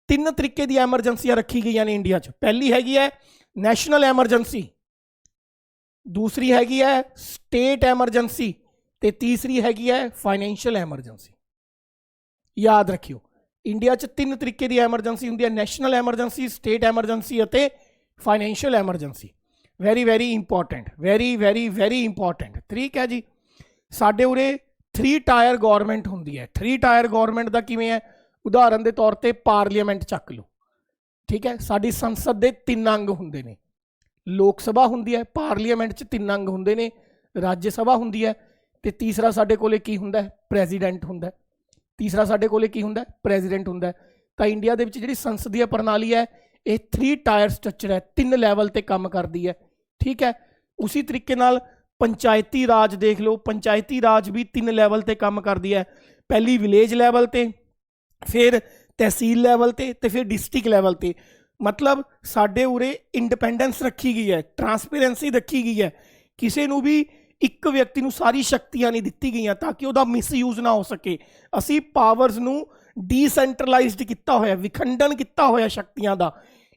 3 ਤਰੀਕੇ ਦੀ ਐਮਰਜੈਂਸੀਆਂ ਰੱਖੀ ਗਈਆਂ ਨੇ ਇੰਡੀਆ 'ਚ। ਪਹਿਲੀ ਹੈਗੀ ਹੈ ਨੈਸ਼ਨਲ ਐਮਰਜੈਂਸੀ, ਦੂਸਰੀ ਹੈਗੀ ਹੈ ਸਟੇਟ ਐਮਰਜੈਂਸੀ ਤੇ ਤੀਸਰੀ ਹੈਗੀ ਹੈ ਫਾਈਨੈਂਸ਼ੀਅਲ ਐਮਰਜੈਂਸੀ। ਯਾਦ ਰੱਖਿਓ, ਇੰਡੀਆ 'ਚ 3 ਤਰੀਕੇ ਦੀ ਐਮਰਜੈਂਸੀ ਹੁੰਦੀ ਹੈ, ਨੈਸ਼ਨਲ ਐਮਰਜੈਂਸੀ, ਸਟੇਟ ਐਮਰਜੈਂਸੀ ਅਤੇ financial emergency. Very important, very important. ਠੀਕ ਹੈ ਜੀ। ਸਾਡੇ ਉਰੇ 3 ਟਾਇਰ ਗਵਰਨਮੈਂਟ ਹੁੰਦੀ ਹੈ। 3 ਟਾਇਰ ਗਵਰਨਮੈਂਟ ਦਾ ਕਿਵੇਂ ਹੈ? ਉਦਾਹਰਨ ਦੇ ਤੌਰ ਤੇ ਪਾਰਲੀਮੈਂਟ ਚੱਕ ਲਓ। ਠੀਕ ਹੈ, ਸਾਡੀ ਸੰਸਦ ਦੇ 3 ਅੰਗ ਹੁੰਦੇ ਨੇ। ਲੋਕ ਸਭਾ ਹੁੰਦੀ ਹੈ, ਪਾਰਲੀਮੈਂਟ 'ਚ 3 ਅੰਗ ਹੁੰਦੇ ਨੇ, ਰਾਜ ਸਭਾ ਹੁੰਦੀ ਹੈ, ਤੇ ਤੀਸਰਾ ਸਾਡੇ ਕੋਲੇ ਕੀ ਹੁੰਦਾ? ਪ੍ਰੈਜ਼ੀਡੈਂਟ ਹੁੰਦਾ। ਤੀਸਰਾ ਸਾਡੇ ਕੋਲੇ ਕੀ ਹੁੰਦਾ? ਪ੍ਰੈਜ਼ੀਡੈਂਟ ਹੁੰਦਾ। ਤਾਂ ਇੰਡੀਆ ਦੇ ਵਿੱਚ ਜਿਹੜੀ ਸੰਸਦੀय ਪ੍ਰਣਾਲੀ ਹੈ ਇਹ 3 ਟਾਇਰ ਸਟਰਕਚਰ ਹੈ, 3 ਲੈਵਲ ਤੇ ਕੰਮ ਕਰਦੀ ਹੈ। ਠੀਕ ਹੈ, ਉਸੇ ਤਰੀਕੇ ਨਾਲ ਪੰਚਾਇਤੀ ਰਾਜ ਦੇਖ ਲਓ, ਪੰਚਾਇਤੀ ਰਾਜ ਵੀ 3 ਲੈਵਲ ਤੇ ਕੰਮ ਕਰਦੀ ਹੈ। ਪਹਿਲੀ ਵਿਲੇਜ ਲੈਵਲ ਤੇ, ਫਿਰ ਤਹਿਸੀਲ ਲੈਵਲ ਤੇ ਫਿਰ ਡਿਸਟ੍ਰਿਕਟ ਲੈਵਲ ਤੇ। ਮਤਲਬ ਸਾਡੇ ਉਰੇ ਇੰਡੀਪੈਂਡੈਂਸ ਰੱਖੀ ਗਈ ਹੈ, ਟਰਾਂਸਪੇਰੈਂਸੀ ਰੱਖੀ ਗਈ ਹੈ। ਕਿਸੇ ਨੂੰ ਵੀ ਇੱਕ ਵਿਅਕਤੀ ਨੂੰ ਸਾਰੀ ਸ਼ਕਤੀਆਂ ਨਹੀਂ ਦਿੱਤੀ ਗਈਆਂ ਤਾਂ ਕਿ ਉਹਦਾ ਮਿਸਯੂਜ਼ ਨਾ ਹੋ ਸਕੇ। ਅਸੀਂ ਪਾਵਰਸ ਨੂੰ ਡੀਸੈਂਟਰਲਾਈਜ਼ਡ ਕੀਤਾ ਹੋਇਆ, ਵਿਖੰਡਨ ਕੀਤਾ ਹੋਇਆ ਸ਼ਕਤੀਆਂ ਦਾ।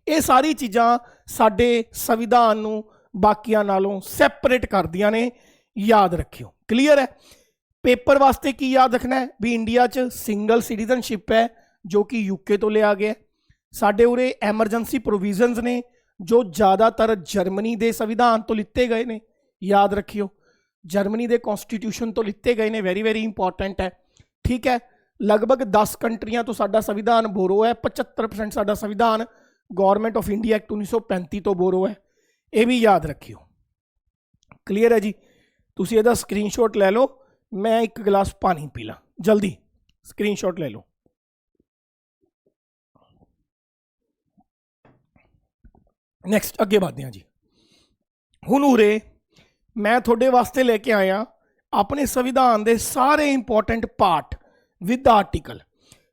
ਇਹ ਸਾਰੀ ਚੀਜ਼ਾਂ ਸਾਡੇ ਸੰਵਿਧਾਨ ਨੂੰ ਬਾਕੀਆਂ ਨਾਲੋਂ ਸੈਪਰੇਟ ਕਰਦੀਆਂ ਨੇ, ਯਾਦ ਰੱਖਿਓ। ਕਲੀਅਰ ਹੈ? ਪੇਪਰ ਵਾਸਤੇ ਕੀ ਯਾਦ ਰੱਖਣਾ ਹੈ? ਵੀ ਇੰਡੀਆ 'ਚ ਸਿੰਗਲ ਸਿਟੀਜ਼ਨਸ਼ਿਪ ਹੈ ਜੋ ਕਿ UK ਤੋਂ ਲਿਆ ਗਿਆ। ਸਾਡੇ ਉਰੇ ਐਮਰਜੈਂਸੀ ਪ੍ਰੋਵੀਜ਼ਨਸ ਨੇ ਜੋ ਜ਼ਿਆਦਾਤਰ ਜਰਮਨੀ ਦੇ ਸੰਵਿਧਾਨ ਤੋਂ ਲਿੱਤੇ ਗਏ ਨੇ, ਯਾਦ ਰੱਖਿਓ। ਜਰਮਨੀ ਦੇ ਕਨਸਟੀਟਿਊਸ਼ਨ ਤੋਂ ਲਿੱਤੇ ਗਏ ਨੇ, ਵੈਰੀ ਇੰਪੋਰਟੈਂਟ ਹੈ। ਠੀਕ ਹੈ, ਲਗਭਗ 10 ਕੰਟਰੀਆਂ ਤੋਂ ਸਾਡਾ ਸੰਵਿਧਾਨ ਬੋਰੋ ਹੈ। 75% ਸਾਡਾ ਸੰਵਿਧਾਨ ਗਵਰਨਮੈਂਟ ਆਫ ਇੰਡੀਆ ਐਕਟ 1935 ਤੋਂ ਬੋਰੋ ਹੈ, ਇਹ ਵੀ ਯਾਦ ਰੱਖਿਓ। ਕਲੀਅਰ ਹੈ ਜੀ? ਤੁਸੀਂ ਇਹਦਾ ਸਕਰੀਨਸ਼ਾਟ ਲੈ ਲਓ। ਮੈਂ ਇੱਕ ਗਲਾਸ ਪਾਣੀ ਪੀ ਲਾਂ, ਜਲਦੀ ਸਕਰੀਨਸ਼ਾਟ ਲੈ ਲਓ। ਨੈਕਸਟ ਅੱਗੇ ਵਧਦੇ ਹਾਂ ਜੀ। ਹੁਣ ਉਰੇ ਮੈਂ ਤੁਹਾਡੇ ਵਾਸਤੇ ਲੈ ਕੇ ਆਇਆ ਆਪਣੇ ਸੰਵਿਧਾਨ ਦੇ ਸਾਰੇ ਇੰਪੋਰਟੈਂਟ ਪਾਰਟ ਵਿਦ ਆਰਟੀਕਲ।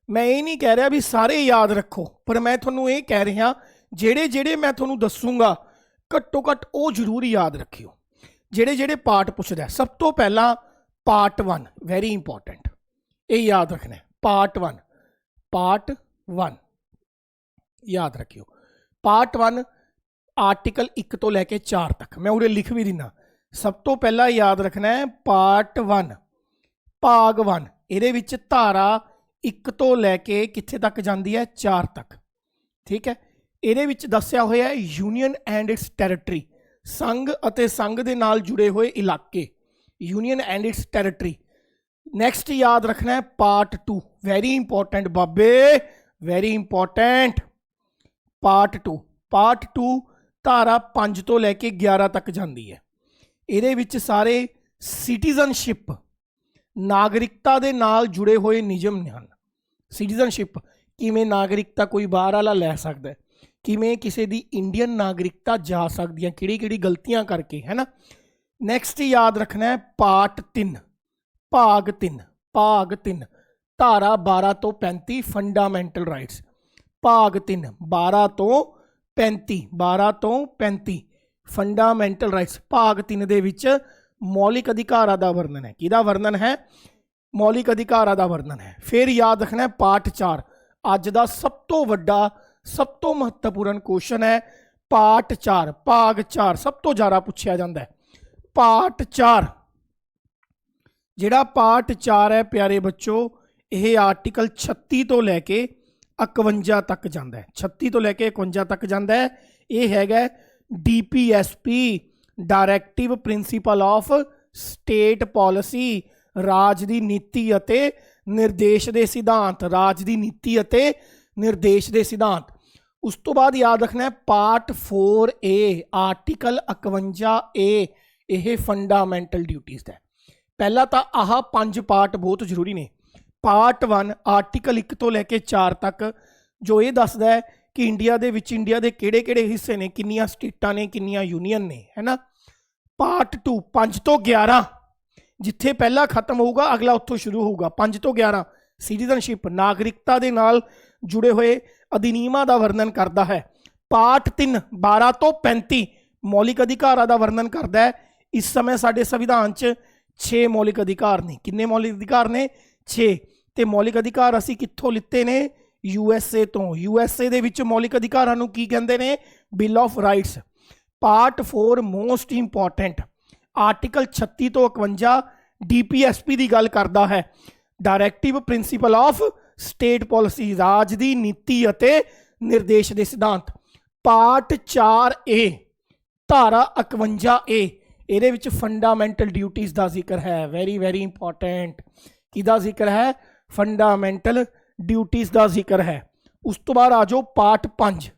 ਮੈਂ ਇਹ ਨਹੀਂ ਕਹਿ ਰਿਹਾ ਵੀ ਸਾਰੇ ਯਾਦ ਰੱਖੋ, ਪਰ ਮੈਂ ਤੁਹਾਨੂੰ ਇਹ ਕਹਿ ਰਿਹਾ ਜਿਹੜੇ ਮੈਂ ਤੁਹਾਨੂੰ ਦੱਸੂਗਾ ਘੱਟੋ ਘੱਟ ਉਹ ਜ਼ਰੂਰ ਯਾਦ ਰੱਖਿਓ। ਜਿਹੜੇ ਜਿਹੜੇ ਪਾर्ट ਪੁੱਛਦਾ सब तो पहला पार्ट 1 वेरी इंपॉर्टेंट, ये याद रखना है। पार्ट 1 याद रखियो। पार्ट 1 आर्टिकल 1 तो लैके 4 तक मैं उरे लिख भी दिना। सब तो पहला याद रखना है पार्ट 1 भाग 1, ये धारा 1 तो लैके कित्थे तक जाती है 4 तक, ठीक है। ये दस्या होया यूनीयन एंड इट्स टैरेटरी, संघ अते संघ दे नाल जुड़े हुए इलाके, union and it's territory. Next याद रखना है पार्ट 2 वेरी इंपॉर्टेंट बाबे, वेरी इंपॉर्टेंट। पार्ट 2 धारा 5 तो लैके 11 तक जाती है। ये सारे सिटीजनशिप नागरिकता दे नाल जुड़े हुए नियम हैं। सिटीजनशिप किवें नागरिकता कोई बाहर वाला लै सकता है, किवें किसी दी इंडियन नागरिकता जा सकती है, किहड़ी गलतियां करके, है ना। नैक्सट याद रखना है पार्ट 3 भाग 3 धारा 12 तो 35 फंडामेंटल राइट्स, भाग 3 12 तो 35 फंडामेंटल राइट्स। भाग 3 दे विच मौलिक अधिकारां दा वर्णन है। किहदा वर्णन है? मौलिक अधिकारां दा वर्णन है। फिर याद रखना है पार्ट 4 अज दा सब तो वड्डा सब तो महत्वपूर्ण क्वेश्चन है पार्ट 4 भाग 4 सब तो ज़्यादा पूछा जाता है। पार्ट 4 जिहड़ा पार्ट 4 है प्यारे बच्चों, यह आर्टिकल 36 तो लैके 51 तक जाता है। 36 तो लैके 51 तक जाता है। यह हैगा DPSP directive principle of state policy, राज दी नीति अते निर्देश दे सिद्धांत, राज दी नीति अते निर्देश दे सिद्धांत। उस तो बाद याद रखना है पार्ट 4A आर्टिकल 51A, यह फंडामेंटल ड्यूटीज़ है। पहला तो आह 5 पार्ट बहुत जरूरी ने। पार्ट 1 आर्टिकल 1 तो लैके 4 तक जो ये दसदा है कि इंडिया दे विच इंडिया दे किहड़े-किहड़े हिस्से ने, किन्नियां स्टेटां ने, किन्नियां यूनीयन ने, है ना। पार्ट 2 5 तो 11 जिथे पहला खत्म होगा अगला उत्थों शुरू होगा। 5 तो 11 सिटीजनशिप नागरिकता दे नाल जुड़े हुए अधिनियमां दा वर्णन करता है। पार्ट 3 12 तो 35 मौलिक अधिकारां दा वर्णन करता है। इस समय साडे संविधान च 6 मौलिक अधिकार ने। किन्ने मौलिक अधिकार ने? 6। ते मौलिक अधिकार असीं कित्थों लित्ते ने? USA तो। USA दे विच मौलिक अधिकारां नूं की कहंदे ने? Bill of rights. Part 4 most important article 36 तो 51 DPSP की गल करता है, डायरैक्टिव प्रिंसीपल ऑफ स्टेट पॉलिसी, राज की नीति अते निर्देश के सिद्धांत। पार्ट 4A धारा 51A ये फंडामेंटल ड्यूटीज़ का जिक्र है। वेरी वेरी इंपॉर्टेंट किदा जिक्र है? फंडामेंटल ड्यूटीज़ का जिक्र है। उस तो बाद आ जाओ पार्ट 5।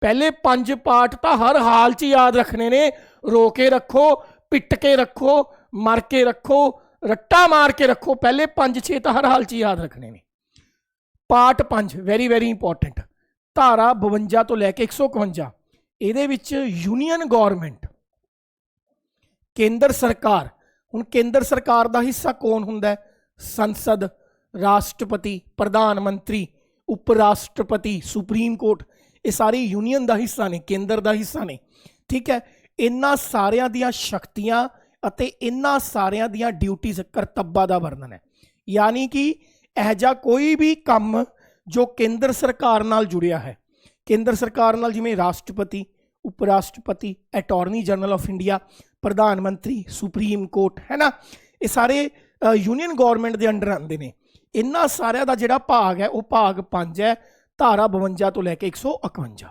पहले 5 पार्ट तो हर हाल च याद रखने ने। रो के रखो, पिट के रखो, मर के रखो, रट्टा मार के रखो, पहले 5-6 तो हर हाल च याद रखने ने। पार्ट 5 वेरी वेरी इंपॉर्टेंट धारा 52 तो लैके 151 ये यूनीयन गौरमेंट केंद्र सरकार। हुण केंद्र सरकार का हिस्सा कौन हुंदा है? संसद, राष्ट्रपति, प्रधानमंत्री, उपराष्ट्रपति, सुप्रीम कोर्ट, ये सारी यूनीयन का हिस्सा ने, केंद्र का हिस्सा ने। ठीक है, इन्हां सारियां दियां शक्तियां अते इन्हां सारियां दियां ड्यूटीज़ करतब्बां दा वर्णन है। यानी कि यह जा कोई भी काम जो केंद्र सरकार नाल जुड़िया है, केंद्र सरकार नाल जिवें राष्ट्रपति, उपराष्ट्रपति, अटॉर्नी जनरल ऑफ इंडिया, प्रधानमंत्री, सुप्रीम कोर्ट, है ना, ये सारे यूनीयन गौरमेंट के अंडर आते हैं। इन्हां सारियां दा जिहड़ा भाग है वह भाग 5 है, धारा 52 तो लैके 151।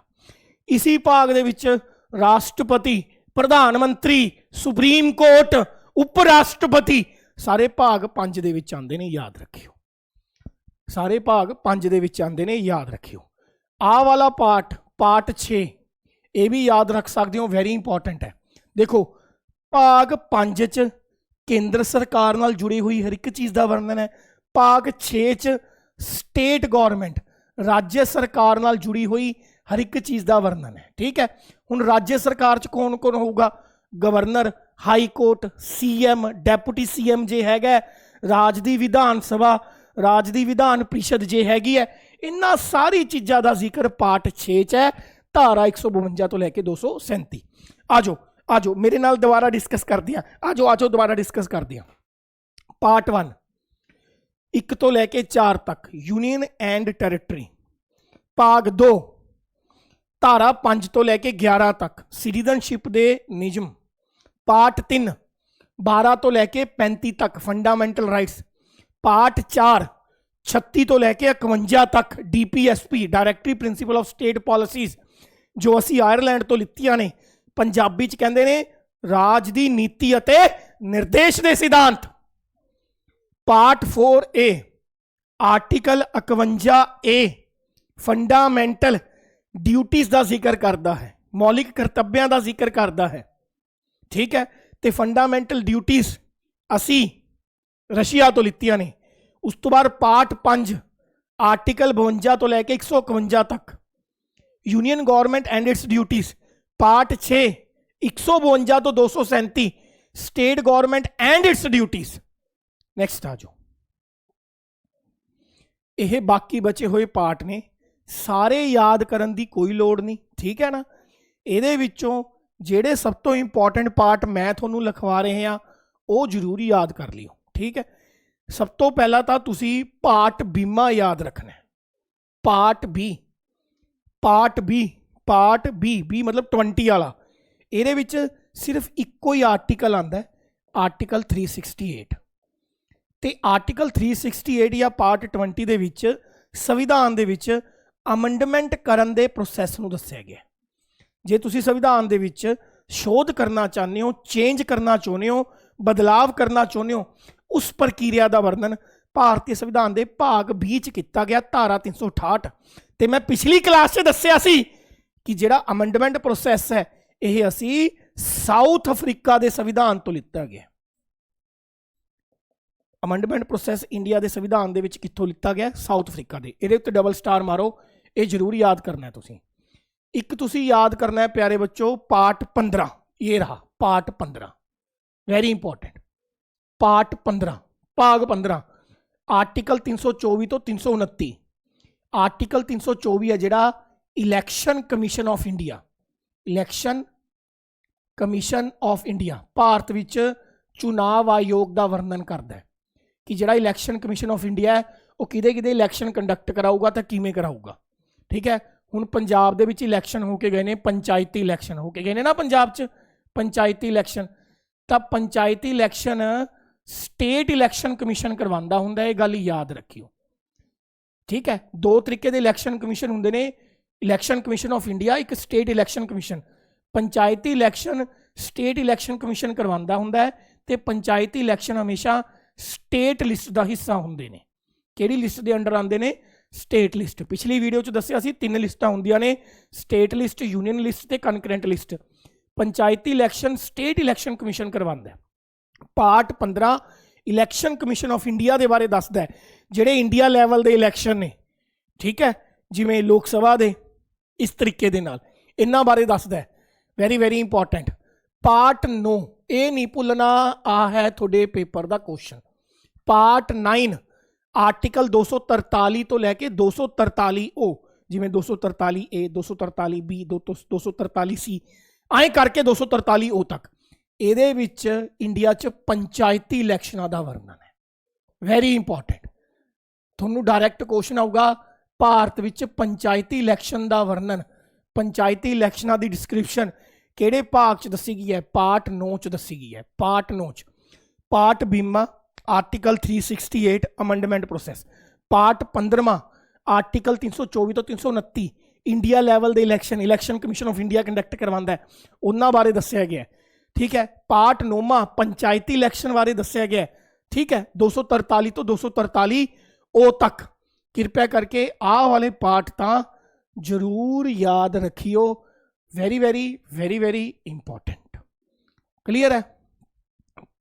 इसी भाग दे विच राष्ट्रपति, प्रधानमंत्री, सुप्रीम कोर्ट, उपराष्ट्रपति सारे भाग 5 दे विच आंदे ने, याद रखियो। सारे भाग 5 दे विच आंदे ने, याद रखियो। आ वाला पार्ट 6 ये भी याद रख सकते हो, वेरी इंपॉर्टेंट है। देखो भाग 5 च केंद्र सरकार नाल जुड़ी हुई हर एक चीज़ का वर्णन है। भाग 6 च स्टेट गौरमेंट, राज्य सरकार नाल जुड़ी हुई हर एक चीज़ का वर्णन है। ठीक है, हुण राज्य सरकार च कौन कौन होगा? Governor, high court, CM, डेपूटी CM जे हैगा, राज दी विधान सभा, राज दी विधान परिषद जे हैगी है। इन्हां सारी चीज़ों का जिक्र पार्ट 6 च है, धारा 152 तो लैके 237। आ जाओ आ जाओ मेरे नाल दोबारा डिस्कस कर दिया, आ जाओ दोबारा डिस्कस कर दिया। पार्ट 1 1 तो लैके 4 तक यूनियन एंड टेरिटरी। भाग 2 धारा 5 तो लैके 11 तक सिटीजनशिप दे नियम। पार्ट 3 12 तो लैके 35 तक फंडामेंटल राइट्स। पार्ट 4 36 तो लैके 51 तक DPSP directory principle of state policies, जो असी आयरलैंड तो लित्तियां ने, पंजाबी च कहंदे ने राज दी नीति अते निर्देश दे सिद्धांत। Part 4A article 51A fundamental duties का जिक्र करता है, मौलिक कर्तव्यों का जिक्र करता है, ठीक है। तो फंडामेंटल ड्यूटीज असी रशिया तो लित्तियां ने। उस तो बाद पार्ट 5 आर्टिकल 52 तो लैके 151 तक union government and its duties. Part 6 152 तो 237 state government and its duties. Next आ जाओ, यह बाकी बचे हुए पार्ट ने, सारे याद करने की कोई लोड़ नहीं, ठीक है ना। ये विचों जेड़े सब तो इंपॉर्टेंट पार्ट मैं थोनू लिखवा रहे हैं वो जरूर याद कर लियो, ठीक है। सब तो पहला तो तुसी पार्ट बीमा याद रखना है। पार्ट बी बी मतलब 20 वाला, ये विच सिर्फ इको ही आर्टिकल आता है, आर्टिकल 368। तो आर्टिकल 368 या पार्ट 20 दे विच संविधान दे विच अमेंडमेंट करन दे प्रोसैस नूं दस्सिया गया। जे तुसी संविधान दे विच शोध करना चाहते हो, चेंज करना चाहते हो, बदलाव करना चाहते हो, उस प्रक्रिया का वर्णन भारतीय संविधान के भाग 20 किया गया, धारा 368। तो मैं पिछली क्लास से दस्सिया सी कि जिहड़ा अमेंडमेंट प्रोसैस है यह असी साउथ अफ्रीका के संविधान तो लिता गया। अमेंडमेंट प्रोसैस इंडिया के संविधान के कित्थों लिता गया? साउथ अफ्रीका के। ये उत्ते डबल स्टार मारो, ये जरूर याद करना है तुसीं। एक तुसी याद करना है प्यारे बच्चों, पार्ट 15, ये रहा पार्ट 15, वेरी इंपॉर्टेंट। पार्ट 15 भाग 15 आर्टिकल 324 तो 329। आर्टिकल 324 है जिहड़ा election commission of India, election commission of India Bharat विच चुनाव आयोग का वर्णन करता है कि जिहड़ा इलैक्शन कमीशन ऑफ इंडिया है वो किहदे किहदे इलैक्शन कंडक्ट कराऊगा तो किवें कराऊगा, ठीक है। हुण पंजाब दे विच इलैक्शन होके गए ने, पंचायती इलैक्शन होके गए ने ना पंजाब च, पंचायती इलैक्शन। तो पंचायती इलैक्शन स्टेट इलैक्शन कमीशन करवांदा हुंदा है, ये गल याद रखियो, ठीक है। दो तरीके के इलैक्शन कमीशन हुंदे ने, इलैक्शन कमीशन ऑफ इंडिया, एक स्टेट इलैक्शन कमीशन। पंचायती इलैक्शन स्टेट इलैक्शन कमीशन करवांदा हुंदा है, ते पंचायती इलैक्शन हमेशा स्टेट लिस्ट का हिस्सा हुंदे ने। किहड़ी लिस्ट के अंडर आंदे ने? State list. पिछली वीडियो च दस्सिया सी 3 लिस्टां हुंदियां ने, स्टेट लिस्ट, यूनियन लिस्ट ते कनकरेंट लिस्ट। पंचायती इलैक्शन स्टेट इलैक्शन कमीशन करवांदा है। Part 15 election commission of India के बारे दसदा है, जिहड़े इंडिया लैवल के इलैक्शन ने, ठीक है, जिवें लोक सभा दे, इस तरीके दे नाल इन्हां बारे दसदा है, वेरी वेरी इंपॉर्टेंट। पार्ट 9 ये नहीं भुलना, आ है थोड़े पेपर का क्वेश्चन। पार्ट 9 आर्टिकल 243 तो लैके 243O, जिवें 243A, 243B, 243C, आए करके 243O तक। ਇਹਦੇ ਵਿੱਚ इंडिया च पंचायती इलैक्शनां दा वर्णन है, वेरी इंपॉर्टेंट। ਤੁਹਾਨੂੰ डायरैक्ट क्वेश्चन आऊगा भारत विच पंचायती इलैक्शन का वर्णन, पंचायती इलैक्शनां की डिस्क्रिप्शन किहड़े भाग च दसी गई है? पार्ट 9 च दसी गई है, पार्ट 9 च। पार्ट बीमा article 368 amendment process. Part 15 article 324 तो 329 इंडिया लैवल के election, election commission of India conduct करवाता है, उन्होंने बारे दस्या गया, ठीक है। पार्ट 9 पंचायती इलैक्शन बारे दस्या गया, ठीक है, 243 तो 243O तक। कृपया करके आ वाले पार्ट तो जरूर याद रखियो, very very very very important. Clear है?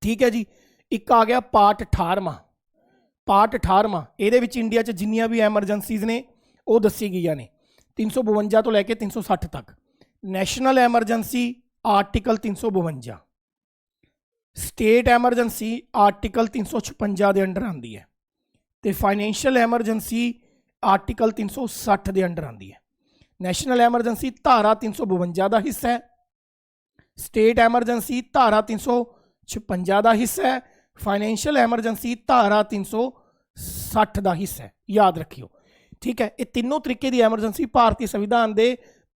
ठीक है जी। एक आ गया पार्ट 18। पार्ट 18 ये इंडिया च जिन्नियां भी एमरजेंसीज ने वो दसी गई ने, 352 तो लैके 360 तक। National emergency article 352, state emergency article 356 के अंडर आती है, तो फाइनैंशियल एमरजेंसी आर्टिकल 360 के अंडर आती है। नैशनल एमरजेंसी धारा 352 का हिस्सा है, स्टेट एमरजेंसी धारा 356 का हिस्सा है, फाइनैंशियल एमरजेंसी धारा 360 का हिस्सा है, याद रखियो। ठीक है, ये तीनों तरीके की एमरजेंसी भारतीय संविधान के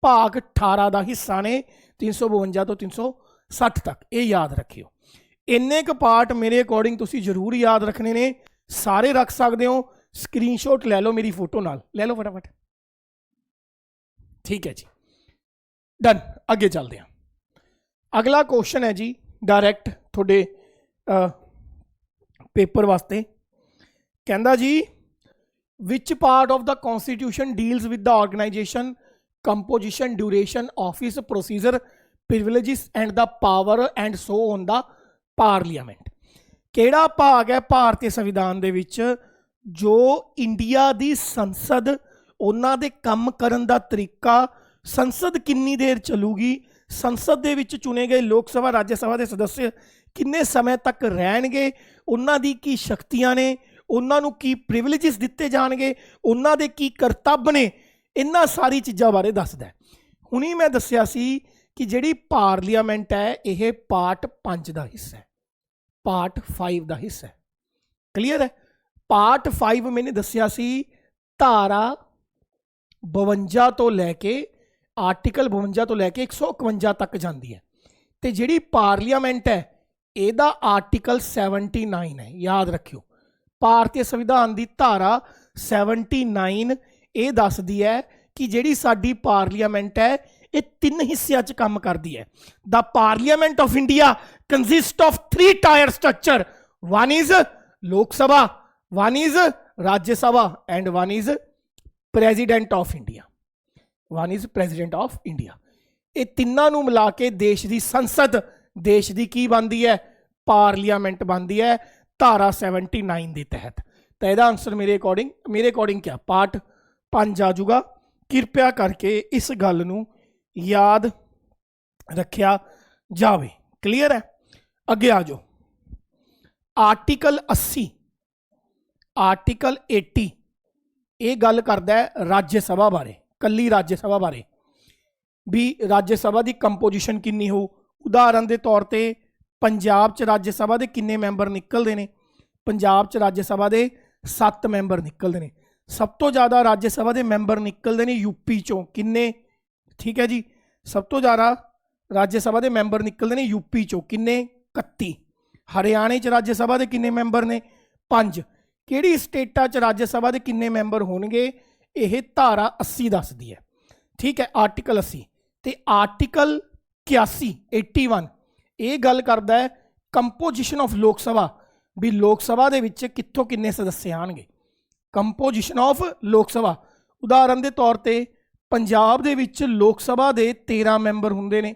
भाग 18 का हिस्सा ने, 352 तो 360 तक, ये याद रखियो। इन्ने क पार्ट मेरे अकॉर्डिंग तुसी जरूर याद रखने ने, सारे रख सकते हो। स्क्रीनशॉट ले लो मेरी फोटो नाल, ले लो फटाफट। ठीक है जी, डन। अगे चलते हैं। अगला क्वेश्चन है जी डायरैक्ट थोड़े पेपर वास्ते। कहंदा जी which part of the constitution deals with the organisation, composition, duration, office, procedure, privileges and the power and so on the parliament. केड़ा भाग है भारतीय संविधान दे विच जो इंडिया दी संसद, उन्हां दे कम करन दा तरीका, संसद किन्नी देर चलूगी, संसद दे विच चुने गए लोक सभा राज्य सभा के सदस्य किन्ने समय तक रहणगे, उन्हां दी की शक्तियां ने, उन्हां नूं की प्रिविलेजिस दिते जाणगे, उन्हां दे की करतब ने, इन्हां सारी चीज़ां बारे दसदा है। हुणी मैं दस्सिया सी कि जिहड़ी पार्लीमेंट है यह पार्ट 5 का हिस्सा है, पार्ट 5 का हिस्सा है। क्लीयर है? पार्ट 5 मैंने दस्सिया सी धारा 52 तो लैके आर्टिकल 52 तो लैके 151 तक जाती है। तो जिहड़ी पार्लीमेंट है ਇਹਦਾ आर्टिकल 79 है, याद रखियो। भारतीय संविधान की धारा 79 ये दसदी है कि जिहड़ी साडी पार्लीमेंट है ये 3 हिस्सों च काम करती है। The parliament of India consist of 3 tyre structure, one is लोक सभा, वन इज राज्य सभा and one is president of India, one is president of India. ये तीनों नूं मिला के देश की संसद, देश की की बनती है, पार्लीमेंट बनती है धारा 79 के तहत। तो यदा आंसर मेरे अकॉर्डिंग क्या पार्ट 5 आ जाऊगा। कृपया करके इस गल नूं याद रखिया जावे। क्लीयर है? अगे आ जाओ। आर्टिकल 80, आर्टिकल 80 ये गल करदा है राज्य सभा बारे, कली राज्य सभा बारे भी राज्य सभा की कंपोजिशन किन्नी हो। उदाहरण के तौर पर पंजाब च राज्य सभा के किन्ने मैंबर निकलते हैं? पंजाब च राज्य सभा के 7 मैंबर निकलते हैं। सब तो ज़्यादा राज्य सभा के मैंबर निकलते हैं यूपी चों, किन्ने? ठीक है जी, सब तो ज़्यादा राज्य सभा के मैंबर निकलते हैं यूपी चों, किन्ने? 31। हरियाणे च राज्य सभा के किन्ने मैंबर ने? 5। किहड़ी स्टेटा च राज्य सभा के किन्ने मैंबर होणगे? यह धारा 80 दसदी है। ठीक है, आर्टिकल 80 ते आर्टिकल 81 81 ये गल करदा है कंपोजिशन ऑफ लोक सभा, भी लोक सभा दे विच कित्थों किन्ने सदस्य आएंगे। कंपोजिशन ऑफ लोक सभा, उदाहरण के तौर पर पंजाब दे विच लोक सभा के 13 मैंबर हुंदे ने।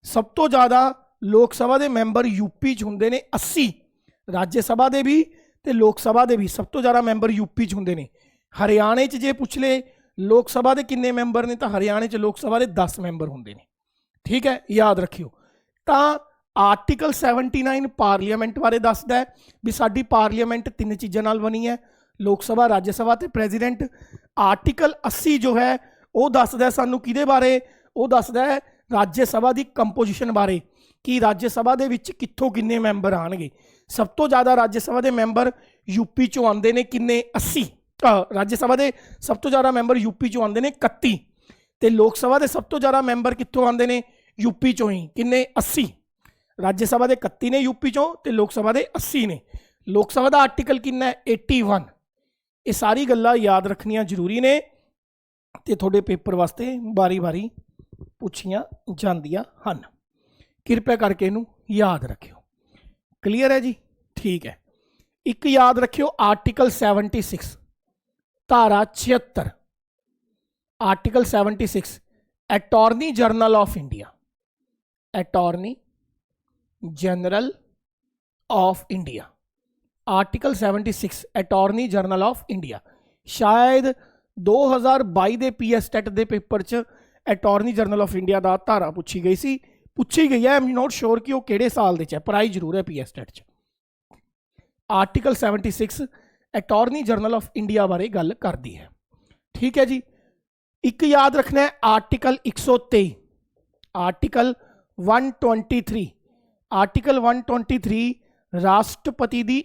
सब तो ज़्यादा लोक सभा के मैंबर यूपी च हुंदे ने 80, राज्य सभा के भी ते लोक सभा के भी सब तो ज़्यादा मैंबर यूपी च हुंदे ने। हरियाणे च जे पुछ ले लोक सभा के किन्ने मैंबर ने, तो हरियाणे च लोक सभा के 10 मैंबर हुंदे ने। ठीक है, याद रखियो। तो आर्टिकल 79 पार्लीमेंट बारे दसदा है भी साडी पार्लीमेंट 3 चीज़ों नाल बनी है, लोक सभा, राज्य सभा ते प्रेजिडेंट। आर्टिकल 80 जो है वो दसदा है सानू किहदे बारे? वो दसदा है राज्य सभा की कंपोजिशन बारे कि राज्य सभा दे विच कित्थों किन्ने मैंबर आएंगे। सब तो ज़्यादा राज्य सभा के मैंबर यूपी चों आते हैं, किन्ने? 80। राज्य सभा के सब तो ज़्यादा मैंबर यूपी चों आते हैं 31, तो लोक सभा के सब तो ज़्यादा मैंबर कित्थों आते हैं? यूपी चों ही, किन्ने? 80। राज्य सभा के 31 ने यूपी चों, तो लोक सभा के 80 ने। लोक सभा का आर्टिकल कितना है? 81। ये सारी गल्लां याद रखनियां जरूरी ने ते थोड़े पेपर वास्ते बारी बारी पूछियां जांदियां हन। कृपया करके इनू याद रखियो। क्लीयर है जी? ठीक है। एक याद रखियो आर्टिकल 76 धारा 76, article 76 attorney general of India, attorney general of India, article 76 attorney general of India. शायद 2022 के PS टेट के पेपर च अटॉर्नी जनरल ऑफ इंडिया का धारा पूछी गई सी, पूछी गई है। आई एम नॉट श्योर कि वो किहड़े साल दे च, पर आई जरूर है PS टेट च। Article 76 attorney general of India बारे गल करती है। ठीक है जी। एक याद रखना है आर्टिकल 123, आर्टिकल 123 ਆਰਟੀਕਲ 123 ਰਾਸ਼ਟਰਪਤੀ ਦੀ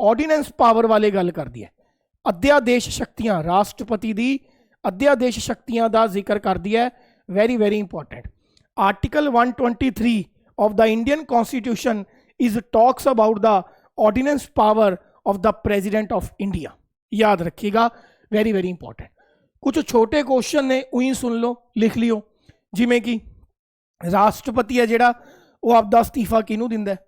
ਆਰਡੀਨੈਂਸ ਪਾਵਰ ਵਾਲੇ ਗੱਲ ਕਰਦੀ ਹੈ। ਅਧਿਆਦੇਸ਼ ਸ਼ਕਤੀਆਂ, ਰਾਸ਼ਟਰਪਤੀ ਦੀ ਅਧਿਆਦੇਸ਼ ਸ਼ਕਤੀਆਂ ਦਾ ਜ਼ਿਕਰ ਕਰਦੀ ਹੈ। Very very important. Article 123 of the Indian Constitution is talks about the ordinance power of the President of India। याद रखिएगा, वेरी वेरी इंपॉर्टेंट। कुछ छोटे क्वेश्चन ने उही सुन लो, लिख लियो। जिमें कि राष्ट्रपति है जिहड़ा वो आपदा अस्तीफा किहनूं दिंदा है,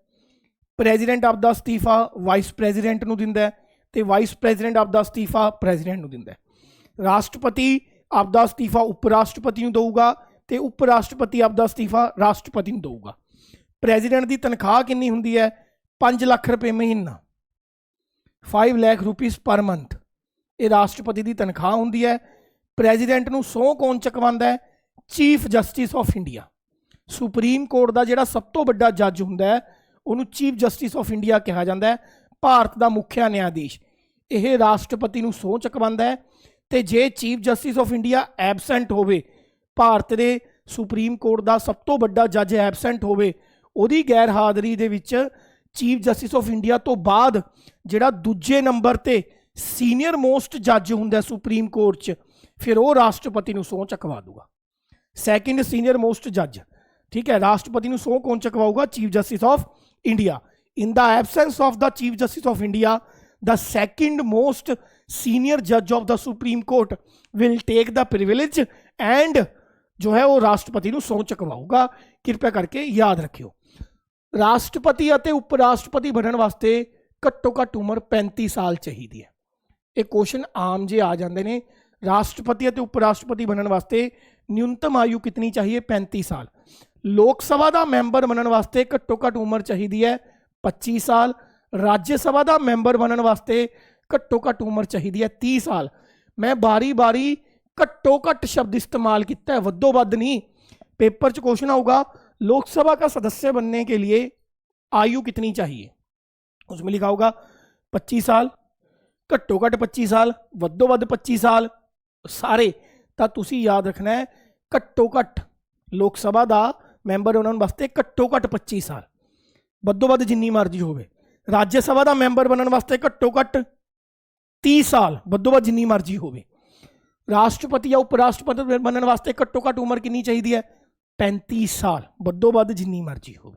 प्रेजिडेंट आपदा अस्तीफा वाइस प्रेजिडेंट नूं दिंदा है, ते वाइस प्रेजिडेंट आपदा अस्तीफा प्रेजिडेंट नूं दिंदा है। राष्ट्रपति आपदा अस्तीफा उप राष्ट्रपति नूं देऊगा ते उप राष्ट्रपति आपदा अस्तीफा राष्ट्रपति नूं देऊगा। प्रेजिडेंट की तनख्वाह कितनी होंगी है? 5 लाख रुपये महीना, 5 लाख रुपीज़ पर मंथ। ये राष्ट्रपति की तनख्वाह होंगी है। प्रेजिडेंट नूं सौं कौन चकवांदा है? Chief justice of India. Supreme court का जिहड़ा सब तो वड्डा जज हुंदा है उहनूं चीफ जस्टिस ऑफ इंडिया कहा जाता है। भारत का मुख्य न्यायाधीश यह राष्ट्रपति नूं सौं चकवांदा है। तो जे chief justice of India absent होवे, भारत के सुप्रीम कोर्ट का सब तो वड्डा जज एबसेंट होवे, ਉਹਦੀ गैर हाज़री ਦੇ ਵਿੱਚ चीफ जस्टिस ऑफ इंडिया तो बाद ਜਿਹੜਾ ਦੂਜੇ नंबर ਤੇ सीनियर मोस्ट जज ਹੁੰਦਾ सुप्रीम कोर्ट 'ਚ, फिर वो राष्ट्रपति ਨੂੰ ਸਹੁੰ ਚਕਵਾ ਦੂਗਾ। सैकेंड सीनियर मोस्ट जज, ठीक है। राष्ट्रपति ਨੂੰ ਸਹੁੰ कौन चकवाऊगा? Chief justice of India. In the absence of the chief justice of India, the second most senior जज of the supreme court will take the privilege and जो है वो राष्ट्रपति ਨੂੰ ਸਹੁੰ चकवाऊगा। कृपया करके याद रखियो। राष्ट्रपति और उप राष्ट्रपति बनने वास्ते घट्टो घट्ट उम्र 35 साल चाहिए है। ये क्वेश्चन आम जे आ जाते हैं। राष्ट्रपति और उप राष्ट्रपति बनने वास्ते न्यूनतम आयु कितनी चाहिए? 35 साल। लोक सभा का मैंबर बनने वास्ते घट्टो घट्ट उम्र चाहिए है 25 साल। राज्य सभा का मैंबर बनने वास्ते घट्टो घट्ट उम्र चाहिए है 30 साल। मैं बारी बारी घट्टो घट्ट शब्द इस्तेमाल किया है, वधो वध नहीं। पेपर च क्वेश्चन आऊगा लोकसभा का सदस्य बनने के लिए आयु कितनी चाहिए, उसमें लिखा होगा 25 साल, घट्टो घट्ट 25 साल, वधो वध 25 साल। सारे तो तुसी याद रखना है घट्टो घट्ट लोकसभा का मैंबर बनने वास्ते घट्टो घट्ट 25 साल, वधो वध जिन्नी मर्जी होवे। राज्य सभा का मैंबर बनने वास्ते घट्टो घट्ट 30 साल, वधो वध जिन्नी मर्जी होवे। राष्ट्रपति या उप राष्ट्रपति बनने वास्ते घट्टो घट्ट उम्र कितनी चाहिए है? 35 साल, वधो वध जिन्नी मर्जी हो।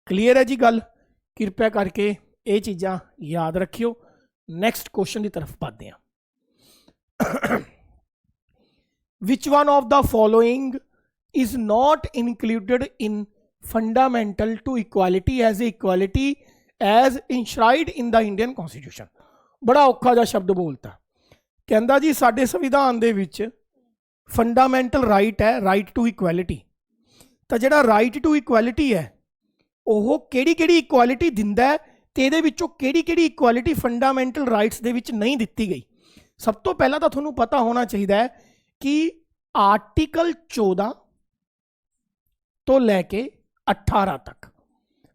क्लीयर है जी गल? कृपया करके ये चीज़ां याद रखियो। नैक्सट क्वेश्चन की तरफ बढ़ते हैं। Which one of the following is not included in fundamental to equality as equality as enshrined in the Indian constitution? बड़ा औखा जिहा शब्द बोलता। कहंदा जी साडे संविधान दे विच फंडामेंटल राइट है राइट टू इक्वैलिटी। तो जिहड़ा राइट टू इक्वैलिटी है वो किहड़ी इक्वैलिटी दिंदा है ते इहदे विचों किहड़ी इक्वैलिटी फंडामेंटल राइट्स दे विच नहीं दित्ती गई? सब तो पहला तो तुहानूं पता होना चाहिए है कि आर्टिकल 14 तो लैके 18 तक,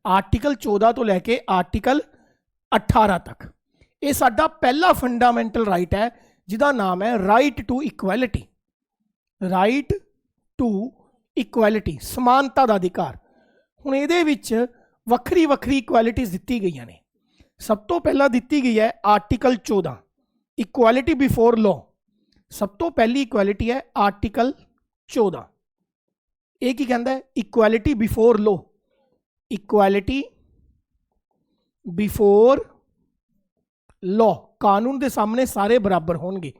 आर्टिकल 14 तो लैके आर्टिकल 18 तक ये साडा पहला फंडामेंटल राइट है जिहदा नाम है right to equality. Right to equality, समानता का अधिकार। हुण इहदे विच वखरी वखरी इक्वैलिटीज़ दित्ती गई ने। सब तो पहला दित्ती गई है आर्टिकल 14 इक्वैलिटी बिफोर लॉ। सब तो पहली इक्वैलिटी है आर्टिकल 14। ये की कहता है? Equality before law. Equality before law, कानून के सामने सारे बराबर होंगे।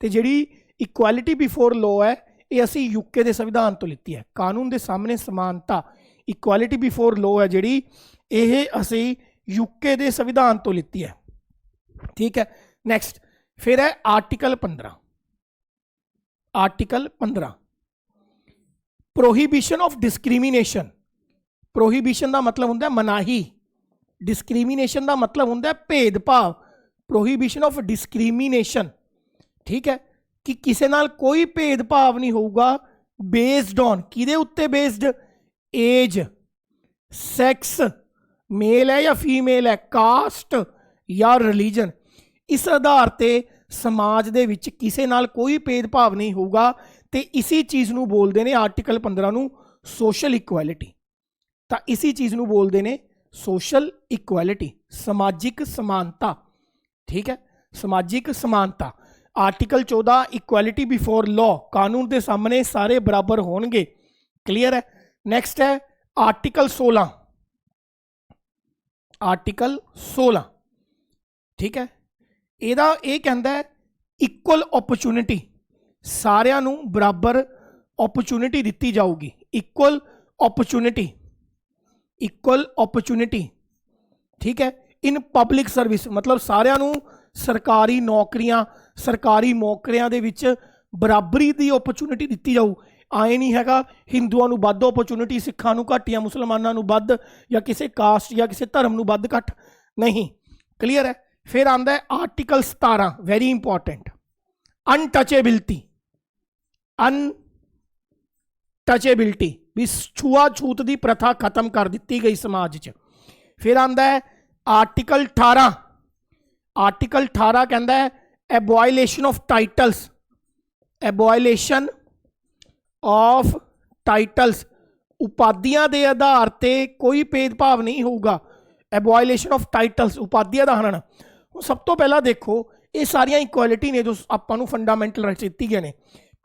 तो जिहड़ी इक्वैलिटी बिफोर लॉ है ये असी यूके के संविधान तो लीती है। कानून के सामने समानता, इक्वैलिटी बिफोर लॉ है जिहड़ी ये असी यूके के संविधान तो लीती है। ठीक है। नैक्सट फिर है article 15। Article 15 prohibition of discrimination. Prohibition का मतलब होंदा मनाही, डिस्क्रिमिनेशन का मतलब होंदा भेदभाव। प्रोहिबिशन ऑफ डिस्क्रिमिनेशन, ठीक है, कि किसी नाल कोई भेदभाव नहीं होगा बेस्ड ऑन किदे उत्ते? बेस्ड एज, सैक्स, मेल है या फीमेल है, कास्ट या रिलीजन। इस आधार ते समाज दे विच किसी नाल कोई भेदभाव नहीं होगा। तो इसी चीज़ नूं बोलते हैं आर्टिकल 15 नूं सोशल इक्वैलिटी। तो इसी चीज़ नूं बोलते हैं सोशल इक्वैलिटी, समाजिक समानता। ठीक है, समाजिक समानता। आर्टिकल 14 इक्वैलिटी बिफोर लॉ, कानून के सामने सारे बराबर होंगे। क्लीयर है। नेक्स्ट है आर्टिकल 16, आर्टिकल 16। ठीक है, ਇਹਦਾ ਇਹ ਕਹਿੰਦਾ ਹੈ इक्वल अपॉर्चुनिटी, ਸਾਰਿਆਂ ਨੂੰ बराबर अपॉर्चुनिटी ਦਿੱਤੀ ਜਾਊਗੀ। Equal opportunity, equal opportunity. ठीक है, इन पब्लिक सर्विस, मतलब ਸਾਰਿਆਂ ਨੂੰ सरकारी नौकरियां, सरकारी मौकरियां ਦੇ ਵਿੱਚ बराबरी ਦੀ अपॉर्चुनिटी ਦਿੱਤੀ ਜਾਊ। आए नहीं हैगा हिंदुओं ਨੂੰ ਵੱਧ अपॉर्चुनिटी, सिखां ਨੂੰ घट या मुसलमानों ਨੂੰ ਵੱਧ या किसी कास्ट या किसी धर्म ਨੂੰ ਵੱਧ घट नहीं। क्लीयर है। फिर आंदा है article 17, very important, untouchability. Untouchability भी छुआछूत की प्रथा खत्म कर दी गई समाज च। फिर आंदा है आर्टिकल 18, आर्टिकल 18 कहता है एबॉयलेशन ऑफ टाइटल्स, एबॉयलेशन ऑफ टाइटल्स, उपाधियां के आधार पर कोई भेदभाव नहीं होगा। एबॉयलेशन ऑफ टाइटल्स, उपाधियां का हनन। सब तो पहला देखो ये सारिया इक्वैलिटी ने जो आपां फंडामेंटल राइट्स दित्ती गए हैं।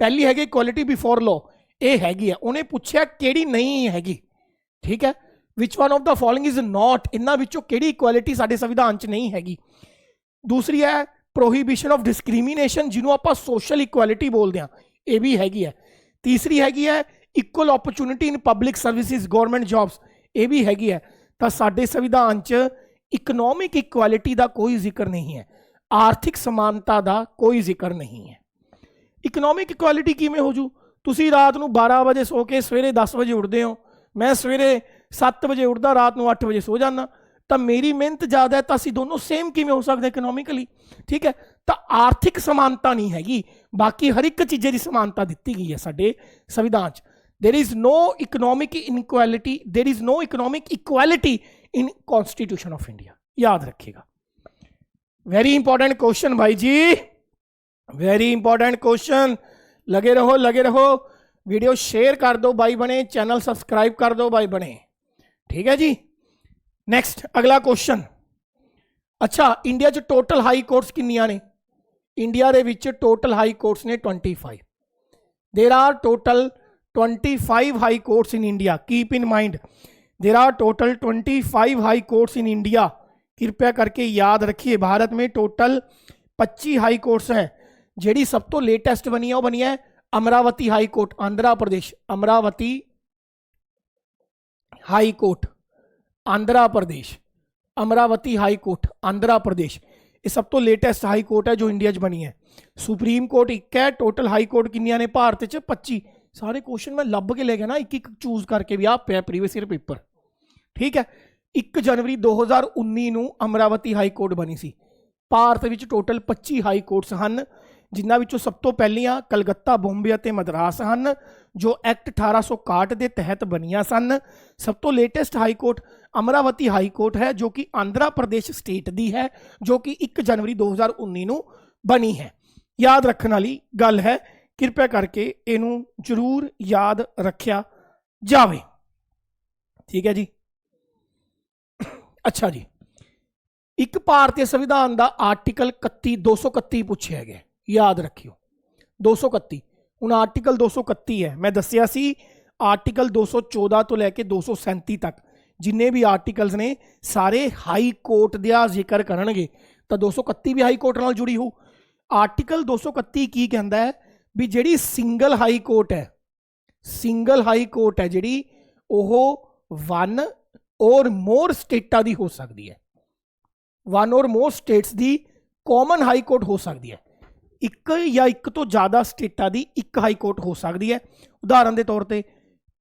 पहली हैगी इक्वैलिटी बिफोर लॉ, ये हैगी है। उन्हें पूछा किहड़ी नहीं हैगी। ठीक है, विच one of the following is not, इन्हां विचों किहड़ी इक्वैलिटी साडे संविधान च नहीं हैगी। दूसरी है प्रोहिबिशन ऑफ डिस्क्रिमीनेशन, जिन्हों आपां सोशल इक्वैलिटी बोलते हैं, ये भी हैगी है। तीसरी हैगी है equal opportunity in public services, government jobs, ये भी हैगी है। तो साडे संविधान च इकनॉमिक इक्वैलिटी का कोई जिक्र नहीं है, आर्थिक समानता का कोई जिक्र नहीं है। इकनॉमिक इक्वैलिटी किवें हो जू? तुसी रात को 12 बजे सो के सवेरे 10 बजे उठते हो, मैं सवेरे 7 बजे उठदा, रात को 8 बजे सो जाना, तो मेरी मेहनत ज़्यादा है, तो असीं दोनों सेम किवें हो सकते इकनॉमिकली? ठीक है, तो आर्थिक समानता नहीं हैगी, बाकी हर एक चीज़े की समानता दी गई है साडे संविधान च। There is no economic inequality, there is no economic equality in constitution of India, याद रखिएगा। वेरी इंपॉर्टेंट क्वेश्चन भाई जी, वेरी इंपॉर्टेंट क्वेश्चन। लगे रहो, लगे रहो। वीडियो शेयर कर दो भाई बने, चैनल सब्सक्राइब कर दो भाई बने। ठीक है जी। नेक्स्ट अगला क्वेश्चन। अच्छा, इंडिया च टोटल हाई कोर्ट्स किन्नियां ने? इंडिया दे विच टोटल हाई कोर्ट्स ने 25। There are total 25 high courts in India. Keep in mind, there are total 25 high courts in India. कृपया करके याद रखिए, भारत में टोटल 25 हाई कोर्ट्स हैं। जेड़ी सब तो लेटेस्ट बनी है वो बनी है Amravati high court, Andhra Pradesh. Amravati high court Andhra Pradesh, Amravati high court Andhra Pradesh, ये सब तो लेटेस्ट हाई कोर्ट है जो इंडिया च बनी है। सुप्रीम कोर्ट एक है। टोटल हाई कोर्ट किन्नियां ने भारत च? 25। सारे क्वेश्चन मैं लभ के ले गया ना, एक एक चूज करके भी आप पे प्रीवियस ईयर पेपर। ठीक है, 1 जनवरी 2019 ਨੂੰ अमरावती हाई कोर्ट बनी सी। भारत में टोटल 25 हाई कोर्ट्स हैं, जिन्हां विचों सब तो पहलियां कलकत्ता, बॉम्बे और मद्रास हैं, जो एक्ट 1861 के तहत बनिया सन। सब तो latest high court Amravati high court है, जो कि आंध्र प्रदेश स्टेट दी है, जो कि 1 जनवरी 2019 ਨੂੰ बनी है। याद रखने वाली गल है, कृपया करके इनू जरूर याद रखा जाए। ठीक है जी। अच्छा जी, एक भारतीय संविधान का आर्टिकल 231 पूछा गया, याद रखियो 231। हूँ आर्टिकल 231 है, मैं दसिया सी आर्टिकल 214 तो लैके 237 तक जिन्ने भी आर्टिकल्स ने सारे हाई कोर्ट का जिक्र करनगे, तो 231 भी हाई कोर्ट नाल जुड़ी हो। आर्टिकल 231 की कहता है भी जिहड़ी सिंगल हाई कोर्ट है, सिंगल हाई कोर्ट है जिहड़ी ओह 1 और मोर स्टेटां दी हो सकती है, 1 और more states the common high court हो सकती है। एक या एक तो ज़्यादा स्टेटां दी एक हाई कोर्ट हो सकती है। उदाहरण के तौर पर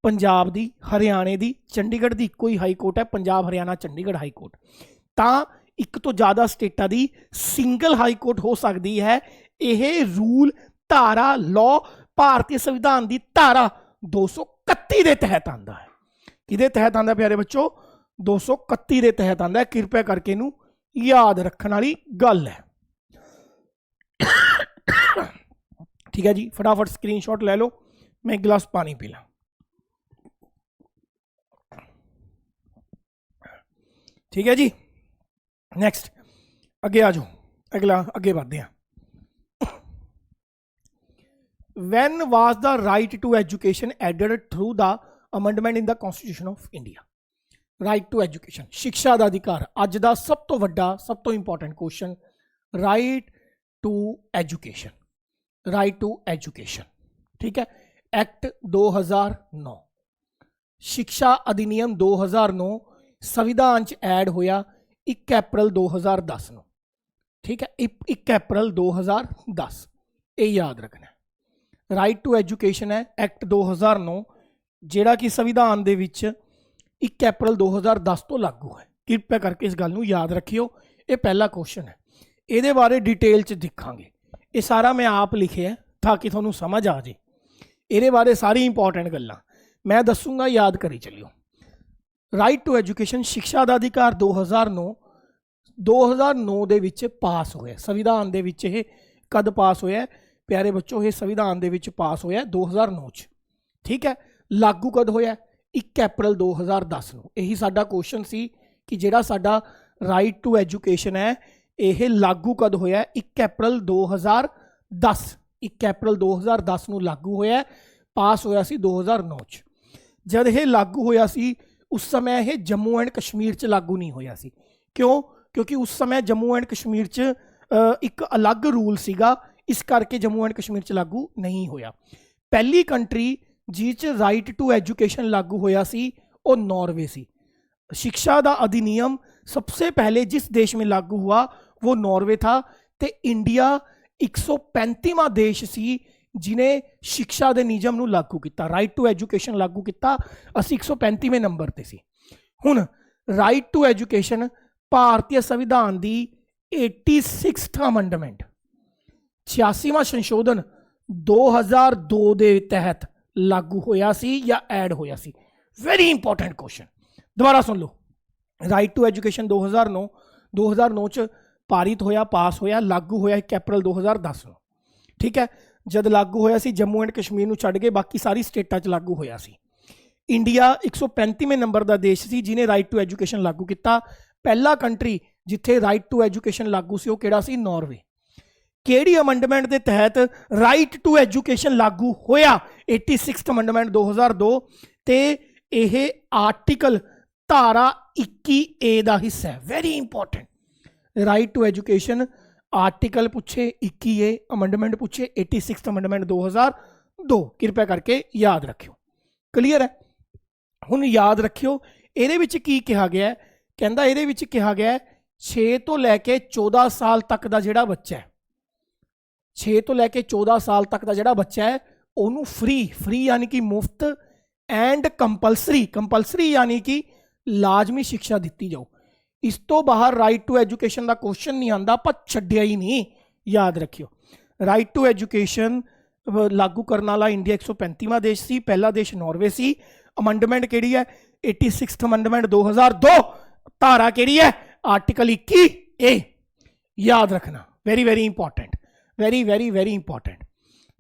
पंजाब दी, हरियाणे दी, चंडीगढ़ दी इक्को ही हाई कोर्ट है, पंजाब हरियाणा चंडीगढ़ हाई कोर्ट। तो एक तो ज़्यादा स्टेटां दी सिंगल हाई कोर्ट हो सकती है। यह रूल धारा लॉ भारतीय संविधान की धारा 231 के तहत आता है। किहदे तहत आता प्यारे बच्चों? 231 के तहत आता है। कृपया करके इनू याद रखने वाली गल है। ठीक है जी, फटाफट स्क्रीनशॉट ले लो, मैं एक गिलास पानी पी ला। ठीक है जी। नैक्सट अगे आ जाओ, अगला अगे बढ़ते हैं। When was the right to education added through the amendment in the Constitution of India? Right to education, शिक्षा का अधिकार, अज का सब तो वड्डा सब तो important question, right to education, right to education, ठीक है। एक्ट 2009, शिक्षा अधिनियम 2009 संविधान च ऐड होया 1 अप्रैल 2010 ਨੂੰ, ठीक है। 1 अप्रैल 2010, ये याद रखना। राइट टू एजुकेशन है एक्ट 2009 ਜਿਹੜਾ कि संविधान ਦੇ ਵਿੱਚ 1 अप्रैल 2010 ਤੋਂ लागू है। कृपया करके इस गल ਨੂੰ याद रखियो, ये पहला क्वेश्चन है, ये बारे डिटेल च दिखांगे। ये सारा मैं आप लिखे है ताकि थोनू समझ आ जाए, ये बारे सारी इंपॉर्टेंट गल्लां मैं दसूँगा, याद करी चलियो। राइट टू एजुकेशन शिक्षा का अधिकार 2009 ਦੇ ਵਿੱਚ पास होया, संविधान ਦੇ ਵਿੱਚ ਇਹ कद पास होया प्यारे बच्चों, ये संविधान ਦੇ ਵਿੱਚ पास होया 2009 ਚ, ठीक है। लागू कद होया 1 अप्रैल 2010 ਨੂੰ। यही साडा क्वेश्चन सी कि ਜਿਹੜਾ ਸਾਡਾ राइट टू एजुकेशन है यह लागू कद होया 1 अप्रैल 2010, 1 अप्रैल 2010 ਨੂੰ लागू होया, पास होया सी 2009 ਚ। जब यह लागू होया सी उस समय यह जम्मू एंड कश्मीर च लागू नहीं होया सी। क्यों? क्योंकि उस समय जम्मू एंड कश्मीर च एक अलग रूल सीगा, इस करके जम्मू एंड कश्मीर च लागू नहीं होया। पहली कंट्री जिस राइट टू एजुकेशन लागू होया सी वो नॉर्वे सी। शिक्षा का अधिनियम सबसे पहले जिस देश में लागू हुआ वो नॉर्वे था, तो इंडिया 135वां देश सी जिन्हें शिक्षा के नियम नूं लागू किया, राइट टू एजुकेशन लागू किया। असी 135वें नंबर पर सी। हुण राइट टू एजुकेशन भारतीय संविधान की 86वां अमेंडमेंट, 86वां संशोधन 2002 के तहत लागू होया सी या ऐड होया सी। वेरी इंपॉर्टेंट क्वेश्चन, दोबारा सुन लो। राइट टू एजुकेशन 2009 च पारित होया, पास होया, लागू होया 1 अप्रैल 2010 ਨੂੰ, ठीक है। जब लागू होया सी जम्मू एंड कश्मीर ਨੂੰ ਛੱਡ के बाकी सारी स्टेटां च लागू होया सी। इंडिया 135वें नंबर का देश सी जिन्हें राइट टू एजुकेशन लागू किया। पहला कंट्री जिथे राइट टू एजुकेशन लागू सी वो किहड़ा सी? नॉर्वे। किहड़ी अमेंडमेंट के तहत राइट टू एजुकेशन लागू होया? 86 अमेंडमेंट 2002, ते यह आर्टिकल धारा 21A का हिस्सा है। Very important, right to education article पूछे 21A, अमेंडमेंट पूछे 86 अमेंडमेंट 2002, कृपया करके याद रखियो। क्लीयर है? हुण याद रखियो ये की कहा गया, कहता ये कहा गया 6 तो लैके 14 साल तक का जिहड़ा बच्चा है, 6 तो लैके 14 साल तक का जिहड़ा बच्चा है उन्होंने फ्री यानी कि मुफ्त एंड कंपलसरी, कंपलसरी यानी कि लाजमी शिक्षा दी जाओ। इस तो बाहर राइट टू एजुकेशन का क्वेश्चन नहीं आता, पर छड्डिया ही नहीं, याद रखियो। राइट टू एजुकेशन लागू करने वाला इंडिया 135वां देश सी, पहला देश नॉर्वे सी। अमेंडमेंट केड़ी है? 86 अमेंडमेंट 2002, धारा केड़ी है? आर्टिकल 21A, याद रखना। Very very important, very very very important.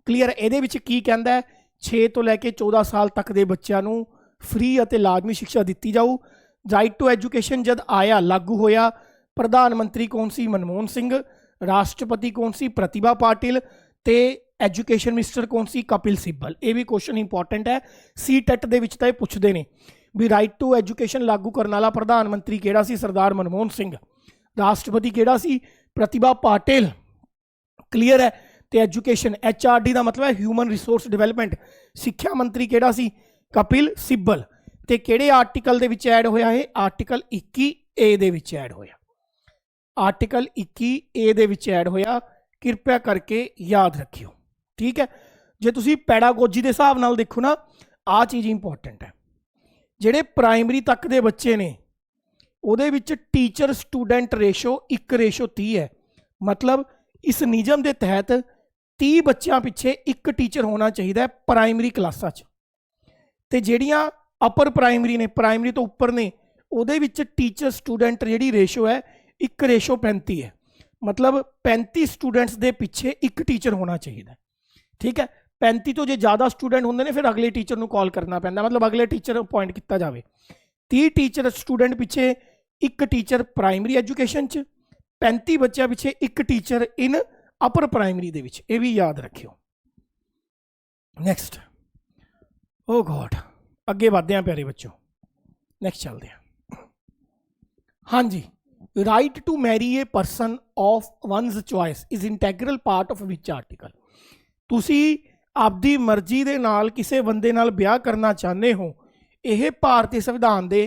Clear? ये की कहता है 6 तो लैके 14 साल तक के बच्चों को फ्री और लाजमी शिक्षा दी जाऊ। राइट टू एजुकेशन जब आया, लागू होया, प्रधानमंत्री कौन सी? मनमोहन सिंह। राष्ट्रपति कौन सी? प्रतिभा पाटिल। ते एजुकेशन मिनिस्टर कौन सी? कपिल सिब्बल। ये भी क्वेश्चन इंपॉर्टेंट है, सी टेट दे विच तां पुछदे ने भी राइट टू एजुकेशन लागू करने वाला प्रधानमंत्री किहड़ा सी? सरदार मनमोहन सिंह। राष्ट्रपति किहड़ा सी? प्रतिभा पाटिल। क्लीयर है? तो एजुकेशन HRD का मतलब है ह्यूमन रिसोर्स डिवेलपमेंट। शिक्षा मंत्री किहड़ा सी? कपिल सिब्बल। तो किहड़े आर्टिकल दे विच ऐड होया है? आर्टिकल 21A दे विच ऐड होया, आर्टिकल 21A दे विच ऐड होया। कृपया करके याद रखियो, ठीक है। जे तुसी पैडागोजी के हिसाब नाल देखो ना, आ चीज़ इंपॉर्टेंट है। जिहड़े प्राइमरी तक के बच्चे ने उहदे विच टीचर स्टूडेंट रेशो 1:30 है। मतलब इस नियम के तहत 30 बच्चों पिछे एक टीचर होना चाहिए प्राइमरी क्लासा च। ते जिहड़ियां अपर प्राइमरी ने, प्राइमरी तो उपर ने, उहदे विच टीचर स्टूडेंट जिहड़ी रेशो है 1:35 है। मतलब 35 स्टूडेंट्स के पिछे एक टीचर होना चाहिए, ठीक है। 35 तो जो ज़्यादा स्टूडेंट होंगे ने फिर अगले टीचर को कॉल करना पैंदा, मतलब अगले टीचर अपॉइंट किया जाए। 30 टीचर स्टूडेंट पिछे एक टीचर प्राइमरी एजुकेशन च, 35 बच्चों पिछे एक टीचर इन अपर प्राइमरी दे विच, ये भी याद रखियो। नैक्सट, ओ गॉड, अगे बढ़ते हैं प्यारे बच्चों, नैक्सट चलते हैं। हाँ जी, right to marry a person of one's choice is integral part of which article. तुसी आपदी मर्जी दे नाल किसी बंदे नाल ब्याह करना चाहते हो, यह भारतीय संविधान दे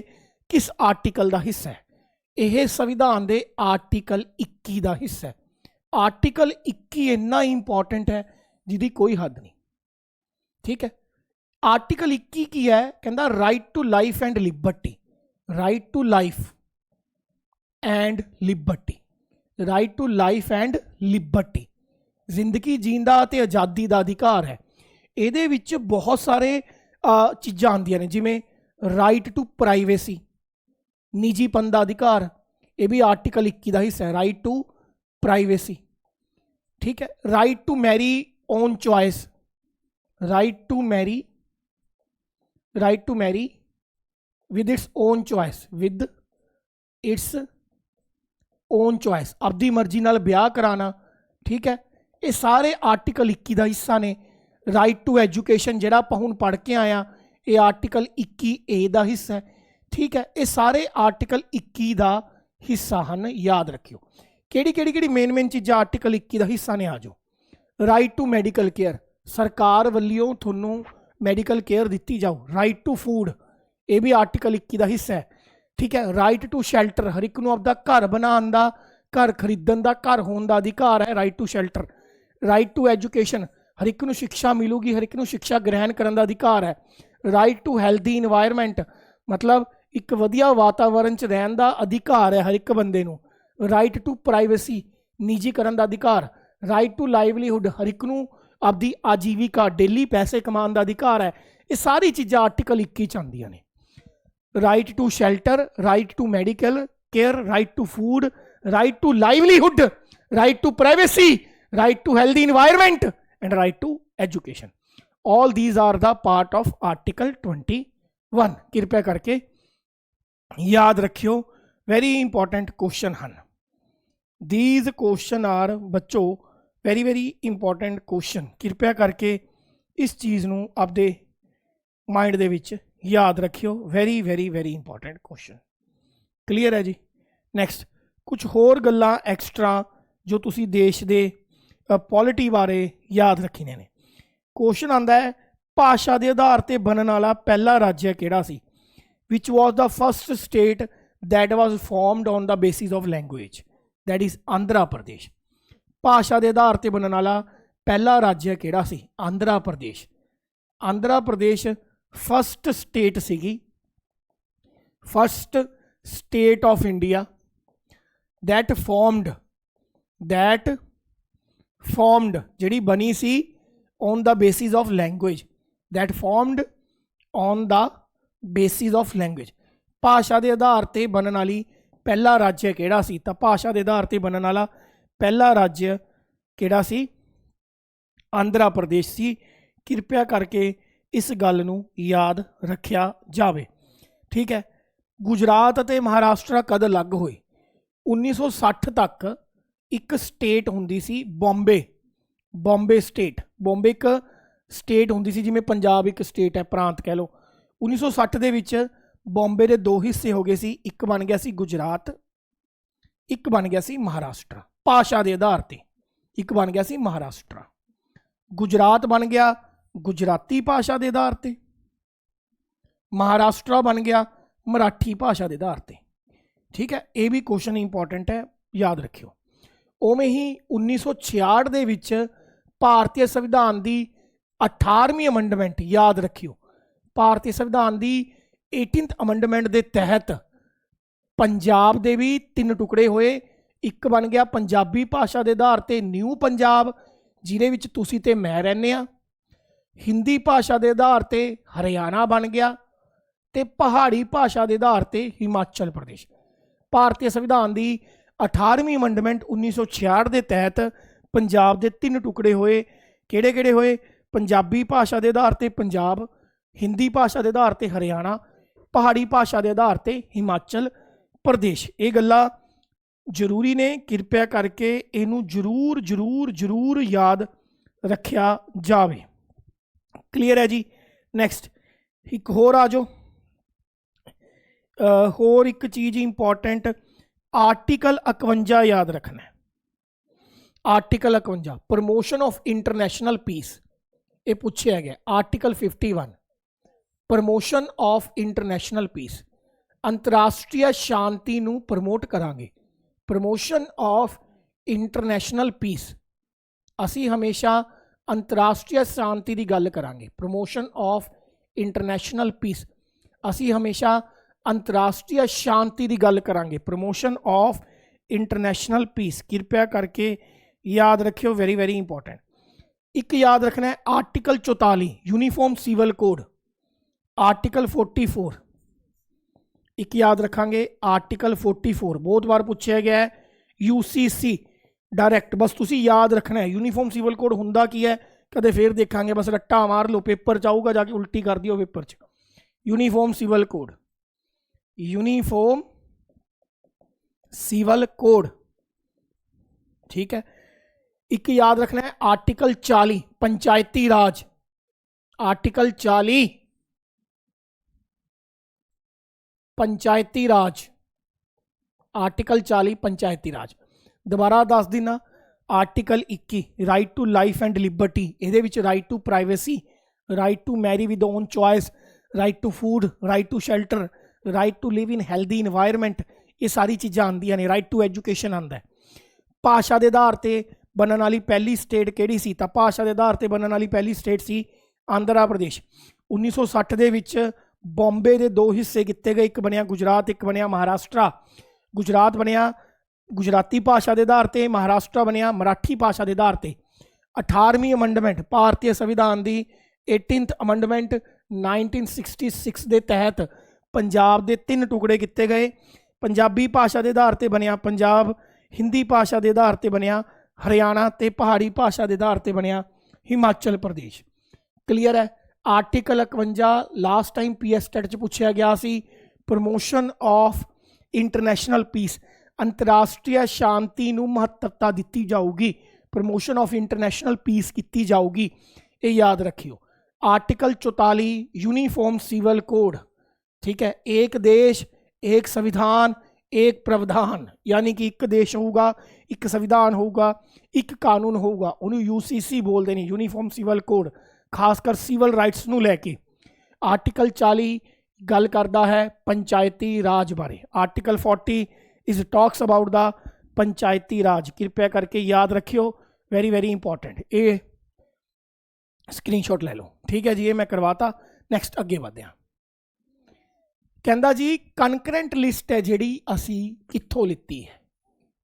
किस आर्टिकल का हिस्सा है? यह संविधान दे आर्टिकल 21 का हिस्सा है। आर्टिकल 21 इन्ना इंपॉर्टेंट है जिसकी कोई हद नहीं, ठीक है। आर्टिकल 21 की है, कहता right to life and liberty, right to life and liberty, right to life and liberty, जिंदगी जीण दा ते आज़ादी का अधिकार है। ये विच बहुत सारे चीज़ां आंदियां ने, जिमें राइट टू प्राइवेसी, निजीपन का अधिकार, ये भी आर्टिकल 21 का हिस्सा है, राइट टू प्राइवेसी, ठीक है। Right to marry own choice, right to marry, right to marry with its own choice, with its own choice, अपनी मर्जी नाल ब्याह कराना, ठीक है। ये सारे आर्टिकल 21 का हिस्सा ने। राइट टू एजुकेशन जिहड़ा आपां हुण पढ़ के आया, ये आर्टिकल 21A का हिस्सा है, ठीक है। ये सारे आर्टिकल 21 का हिस्सा हैं, याद रखियो। किहड़ी मेन चीज़ां आर्टिकल 21 का हिस्सा ने, आ जाओ। राइट टू मैडिकल केयर, सरकार वल्लों तुहानूं मैडिकल केयर दिती जाओ। राइट टू फूड, ये भी आर्टिकल 21 का हिस्सा है, ठीक है। राइट टू शैल्टर, हर एक नूं आपदा घर बनाने का, घर खरीदण का, घर होने का अधिकार है, right to shelter. Right to education, हर एक नूं शिक्षा मिलूगी, हर एक नूं शिक्षा ग्रहण करने का अधिकार है। राइट टू हैल्दी इन्वायरमेंट, मतलब एक वधिया वातावरण च रहने का अधिकार है हर एक बंदे नूं। राइट टू प्राइवेसी, निजीकरण का अधिकार। राइट टू लाइवलीहुड, हर एक नूं आपदी आजीविका, डेली पैसे कमाने का अधिकार है। ये सारी चीज़ां आर्टिकल 21 च आंदियां ने। Right to shelter, right to medical care, right to food, right to livelihood, right to privacy, right to healthy environment and right to education. All these are the part of article 21। कृपया करके याद रखियो, very important question हैं these. Question are बच्चों very very important question. कृपया करके इस चीज़ नूं आपदे माइंड दे विच याद रखियो, very very very important question. Clear है जी। नैक्सट, कुछ होर गल्लां एक्सट्रा जो तुसी देश दे पॉलिटी बारे याद रखने ने। क्वेश्चन आंदा है, भाषा के आधार पर बनने वाला पहला राज्य किहड़ा सी? Which was the first state that was formed on the basis of language? That is Andhra Pradesh. भाषा के आधार पर बनने वाला पहला राज्य किहड़ा सी? आंध्रा प्रदेश। आंध्रा प्रदेश फस्ट स्टेट सीगी, first state of India that formed जिहड़ी बनी सी on the basis of language, that formed on the basis of language. भाषा के आधार पर बनने वाली पहला राज्य किहड़ा सी? तो भाषा के आधार पर बनने वाला पहला राज्य किहड़ा सी? आंध्रा प्रदेश सी। कृपया करके इस गल नूं याद रखिया जावे, ठीक है। गुजरात और महाराष्ट्र कद अलग होए? 1960 तक एक स्टेट हुंदी सी बॉम्बे, बॉम्बे स्टेट। बॉम्बे एक स्टेट हुंदी सी, जिवें पंजाब एक स्टेट है, प्रांत कह लो। 1960 दे विच बॉम्बे के दो हिस्से हो गए सी, एक बन गया सी गुजरात, एक बन गया सी महाराष्ट्र। भाषा के आधार पर एक बन गया सी महाराष्ट्र। गुजरात बन गया गुजराती भाषा के आधार पर, महाराष्ट्र बन गया मराठी भाषा के आधार पर, ठीक है। ये भी क्वेश्चन इंपॉर्टेंट है, याद रखियो। उवें ही 1966 दे विच भारतीय संविधान की 18वीं अमेंडमेंट, याद रखियो, भारतीय संविधान की 18th अमेंडमेंट के तहत पंजाब दे भी 3 टुकड़े होए। एक बन गया पंजाबी भाषा के आधार पर न्यू पंजाब, जिहदे विच तुसीं ते मैं रहने आ। हिंदी भाषा के आधार पर हरियाणा बन गया, ते पहाड़ी भाषा के आधार पर हिमाचल प्रदेश। भारतीय संविधान की 18वीं अमेंडमेंट 1966 के तहत पंजाब के 3 टुकड़े होए। किहड़े किहड़े होए? पंजाबी भाषा के आधार पर पंजाब, हिंदी भाषा के आधार पर हरियाणा, पहाड़ी भाषा के आधार पर हिमाचल, प्रदेश। ये गल्लां जरूरी ने, कृपया करके इनू जरूर जरूर जरूर याद रखिया जावे। क्लीयर है जी। नेक्स्ट एक होर आ जाओ, होर एक चीज़ इंपॉर्टेंट, आर्टिकल 51 याद रखना है। Article 51 promotion of international peace, ये पूछा गया। Article 51 promotion of international peace, अंतरराष्ट्रीय शांति नू प्रमोट करांगे। प्रमोशन ऑफ इंटरनेशनल पीस, असी हमेशा अंतरराष्ट्रीय शांति की गल करांगे। प्रमोशन ऑफ इंटरनेशनल पीस, असी हमेशा अंतरराष्ट्रीय शांति की गल करांगे। प्रमोशन ऑफ इंटरनेशनल पीस, कृपया करके याद रखियो, वेरी वेरी इंपॉर्टेंट। एक याद रखना है article 44 uniform civil code, article 44 एक याद रखांगे। आर्टिकल 44 बहुत बार पूछा गया है, यूसीसी डायरैक्ट, बस तुसी याद रखना है। यूनीफॉर्म सिविल कोड हुंदा की है, कदे फिर देखांगे, बस रट्टा मार लो, पेपर च आऊगा, जाके उल्टी कर दियो पेपर च। Uniform civil code, uniform civil code, ठीक है। एक याद रखना है article 40 panchayati raj, article 40 panchayati raj, article 40 panchayati raj. दोबारा दस देना, article 21 right to life and liberty, ये right to privacy, right to marry with own choice, right to food, right to shelter, right to live in healthy environment, ये सारी चीज़ां आंदियां ने। राइट टू एजुकेशन आंदा है। भाषा के आधार पर बनने वाली पहली स्टेट किहड़ी सी? तां भाषा के आधार पर बनने वाली पहली स्टेट सी आंध्र प्रदेश। 1960 दे विच बॉम्बे के 2 हिस्से किए गए, एक बनया गुजरात, एक बनया महाराष्ट्र। गुजरात बनया गुजराती भाषा के आधार पर, महाराष्ट्र बनया मराठी भाषा के आधार पर। 18वीं अमेंडमेंट भारतीय संविधान की 18th अमेंडमेंट 1966 के तहत पंजाब के 3 टुकड़े किए गए। पंजाबी भाषा के आधार पर बनया पंजाब, हिंदी भाषा के आधार पर बनया हरियाणा, तो पहाड़ी भाषा के आधार पर बनया हिमाचल प्रदेश। क्लीयर है। आर्टिकल 51 लास्ट टाइम PSTET पूछा गया सी, प्रमोशन ऑफ इंटरनेशनल पीस, अंतरराष्ट्रीय शांति नू महत्वता दी जाऊगी, प्रमोशन ऑफ इंटरनेशनल पीस की जाऊगी, ये याद रखियो। आर्टिकल 44 यूनीफॉर्म सिविल कोड, ठीक है। एक देश एक संविधान एक प्रावधान, यानी कि एक देश होगा, एक संविधान होगा, एक कानून होगा, उन्होंने UCC बोलते हैं, यूनीफॉर्म सिविल कोड, खासकर सिविल राइट्स नू लैके। आर्टिकल 40 गल करता है पंचायती राज बारे। Article 40 is talks about the panchayati raj, कृपया करके याद रखियो, वेरी वेरी इंपॉर्टेंट। ये स्क्रीनशॉट ले लो, ठीक है जी। ये मैं करवाता। नैक्सट अगे बढ़ते हैं। कहता जी कनकरेंट लिस्ट है जिहड़ी असी कित्थों लिती है?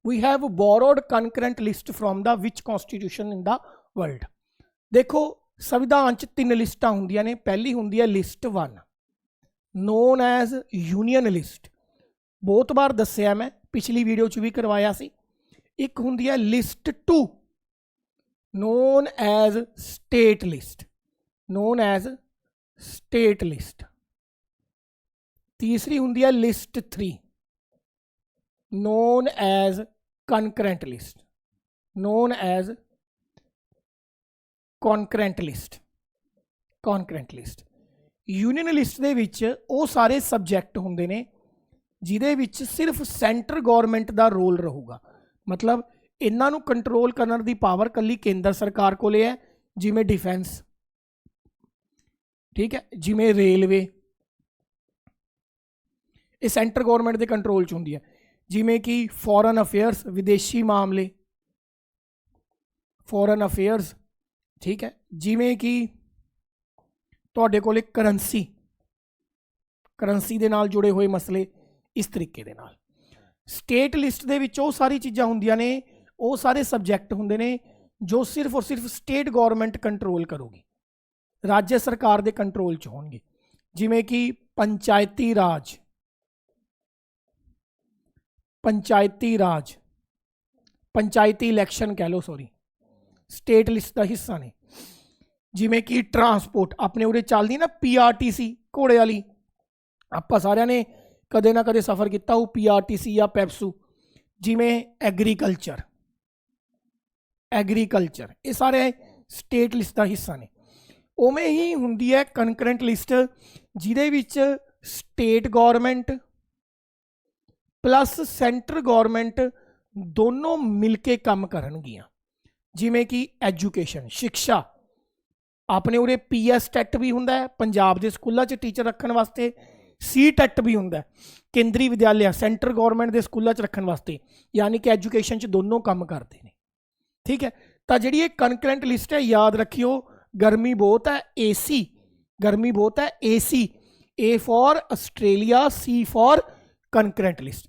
We have borrowed concurrent list from the which constitution in the world. देखो संविधान च 3 लिस्टां होंदियां ने। पहली होंदी है list 1 known as union list, बहुत बार दस्सिया मैं, पिछली वीडियो च भी करवाया सी। एक होंदी है list 2 known as state list, known as state list. तीसरी होंदी है list 3 known as concurrent list, known as concurrent list, concurrent list. Union list दे विच वो सारे सबजैक्ट होंदे ने जिहदे विच सिर्फ सेंटर गौरमेंट का रोल रहूगा, मतलब इन्हां नूं कंट्रोल करने की पावर कल्ली केंद्र सरकार कोले है, जिमें डिफेंस, ठीक है, जिमें रेलवे, ये सेंटर गौरमेंट के कंट्रोल च होंदी है। जिमें कि फॉरन अफेयर्स विदेशी मामले, फॉरन अफेयर्स, ठीक है। जिमें कि तुहाडे कोले करंसी, करंसी दे नाल जुड़े हुए मसले, इस तरीके दे नाल। स्टेट लिस्ट दे विच वो सारी चीज़ां होंदियां ने, वो सारे सबजैक्ट होंदे ने जो सिर्फ और सिर्फ स्टेट गौरमेंट कंट्रोल करूगी, राज्य सरकार के कंट्रोल च होणगे। जिमें कि पंचायती राज, पंचायती राज, पंचायती इलैक्शन कह लो, सॉरी, स्टेट लिस्ट का हिस्सा ने। जिमें कि ट्रांसपोर्ट, अपने उरे चलती ना PRTC घोड़े वाली, आप सारिਆਂ ने ਕਦੇ ਨਾ ਕਦੇ ਸਫ਼ਰ ਕੀਤਾ ਹੋ PRTC ਜਾਂ ਪੈਪਸੂ, ਜਿਵੇਂ ਐਗਰੀਕਲਚਰ, ਇਹ ਸਾਰੇ ਸਟੇਟ ਲਿਸਟ ਦਾ ਹਿੱਸਾ ਨੇ। ਉਵੇਂ ਹੀ ਹੁੰਦੀ ਹੈ ਕਨਕਰੈਂਟ ਲਿਸਟ, ਜਿਹਦੇ ਵਿੱਚ state government plus centre government ਦੋਨੋਂ ਮਿਲ ਕੇ ਕੰਮ ਕਰਨਗੀਆਂ। ਜਿਵੇਂ ਕਿ ਐਜੂਕੇਸ਼ਨ, ਸਿੱਖਿਆ, ਆਪਣੇ ਉਰੇ PS ਟੈਟ ਵੀ ਹੁੰਦਾ ਹੈ ਪੰਜਾਬ ਦੇ ਸਕੂਲਾਂ 'ਚ ਟੀਚਰ ਰੱਖਣ ਵਾਸਤੇ, C ਟੈਟ ਵੀ ਹੁੰਦਾ ਕੇਂਦਰੀ ਵਿਦਿਆਲਿਆ ਸੈਂਟਰ ਗੌਰਮੈਂਟ ਦੇ ਸਕੂਲਾਂ 'ਚ ਰੱਖਣ ਵਾਸਤੇ, ਯਾਨੀ ਕਿ ਐਜੂਕੇਸ਼ਨ 'ਚ ਦੋਨੋਂ ਕੰਮ ਕਰਦੇ ਨੇ। ਠੀਕ ਹੈ, ਤਾਂ ਜਿਹੜੀ ਇਹ ਕਨਕਰੈਂਟ ਲਿਸਟ ਹੈ ਯਾਦ ਰੱਖਿਓ, गर्मी बहुत है AC, गर्मी बहुत है AC, A for Australia, C for concurrent list.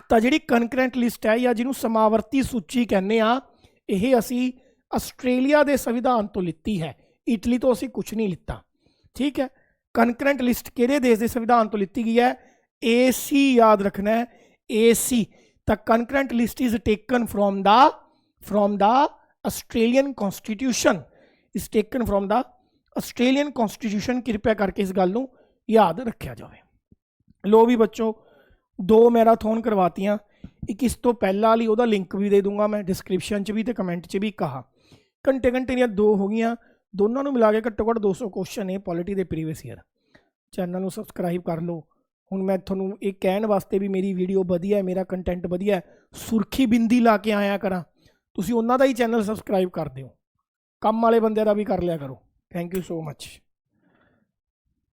तो जी कनकरेंट लिस्ट है या जिन्होंने समावर्ती सूची कहने यह असी आस्ट्रेलिया के संविधान तो लिती है, इटली तो असी कुछ नहीं लिता। ठीक है, कनकरेंट लिस्ट किहड़े देश के संविधान तो लिती गई है? AC याद रखना है, AC। तो concurrent list is taken from the Australian constitution, is taken from the Australian constitution. कृपया करके इस गल याद रखा जाए। लो भी बच्चों, 2 मैराथन करवातियाँ, एक इस तो पहला वाली ਉਹਦਾ लिंक भी दे दूंगा मैं डिस्क्रिप्शन च भी तो कमेंट च भी कहा। घंटे ਦੀਆਂ 2 हो गई, दोनों ਨੂੰ मिला के घट्टो घट्ट 200 क्वेश्चन है पॉलिटी के प्रीवियस ईयर। चैनल ਨੂੰ सबसक्राइब कर लो। ਹੁਣ मैं ਤੁਹਾਨੂੰ ਇਹ ਕਹਿਣ ਵਾਸਤੇ ਵੀ ਮੇਰੀ ਵੀਡੀਓ ਵਧੀਆ ਹੈ, ਮੇਰਾ ਕੰਟੈਂਟ ਵਧੀਆ ਹੈ, ਸੁਰਖੀ ਬਿੰਦੀ ਲਾ ਕੇ ਆਇਆ ਕਰਾਂ, ਤੁਸੀਂ ਉਹਨਾਂ ਦਾ ਹੀ ਚੈਨਲ ਸਬਸਕ੍ਰਾਈਬ ਕਰ ਦਿਓ, ਕੰਮ ਵਾਲੇ ਬੰਦੇ ਦਾ ਵੀ ਕਰ ਲਿਆ ਕਰੋ। Thank you so much.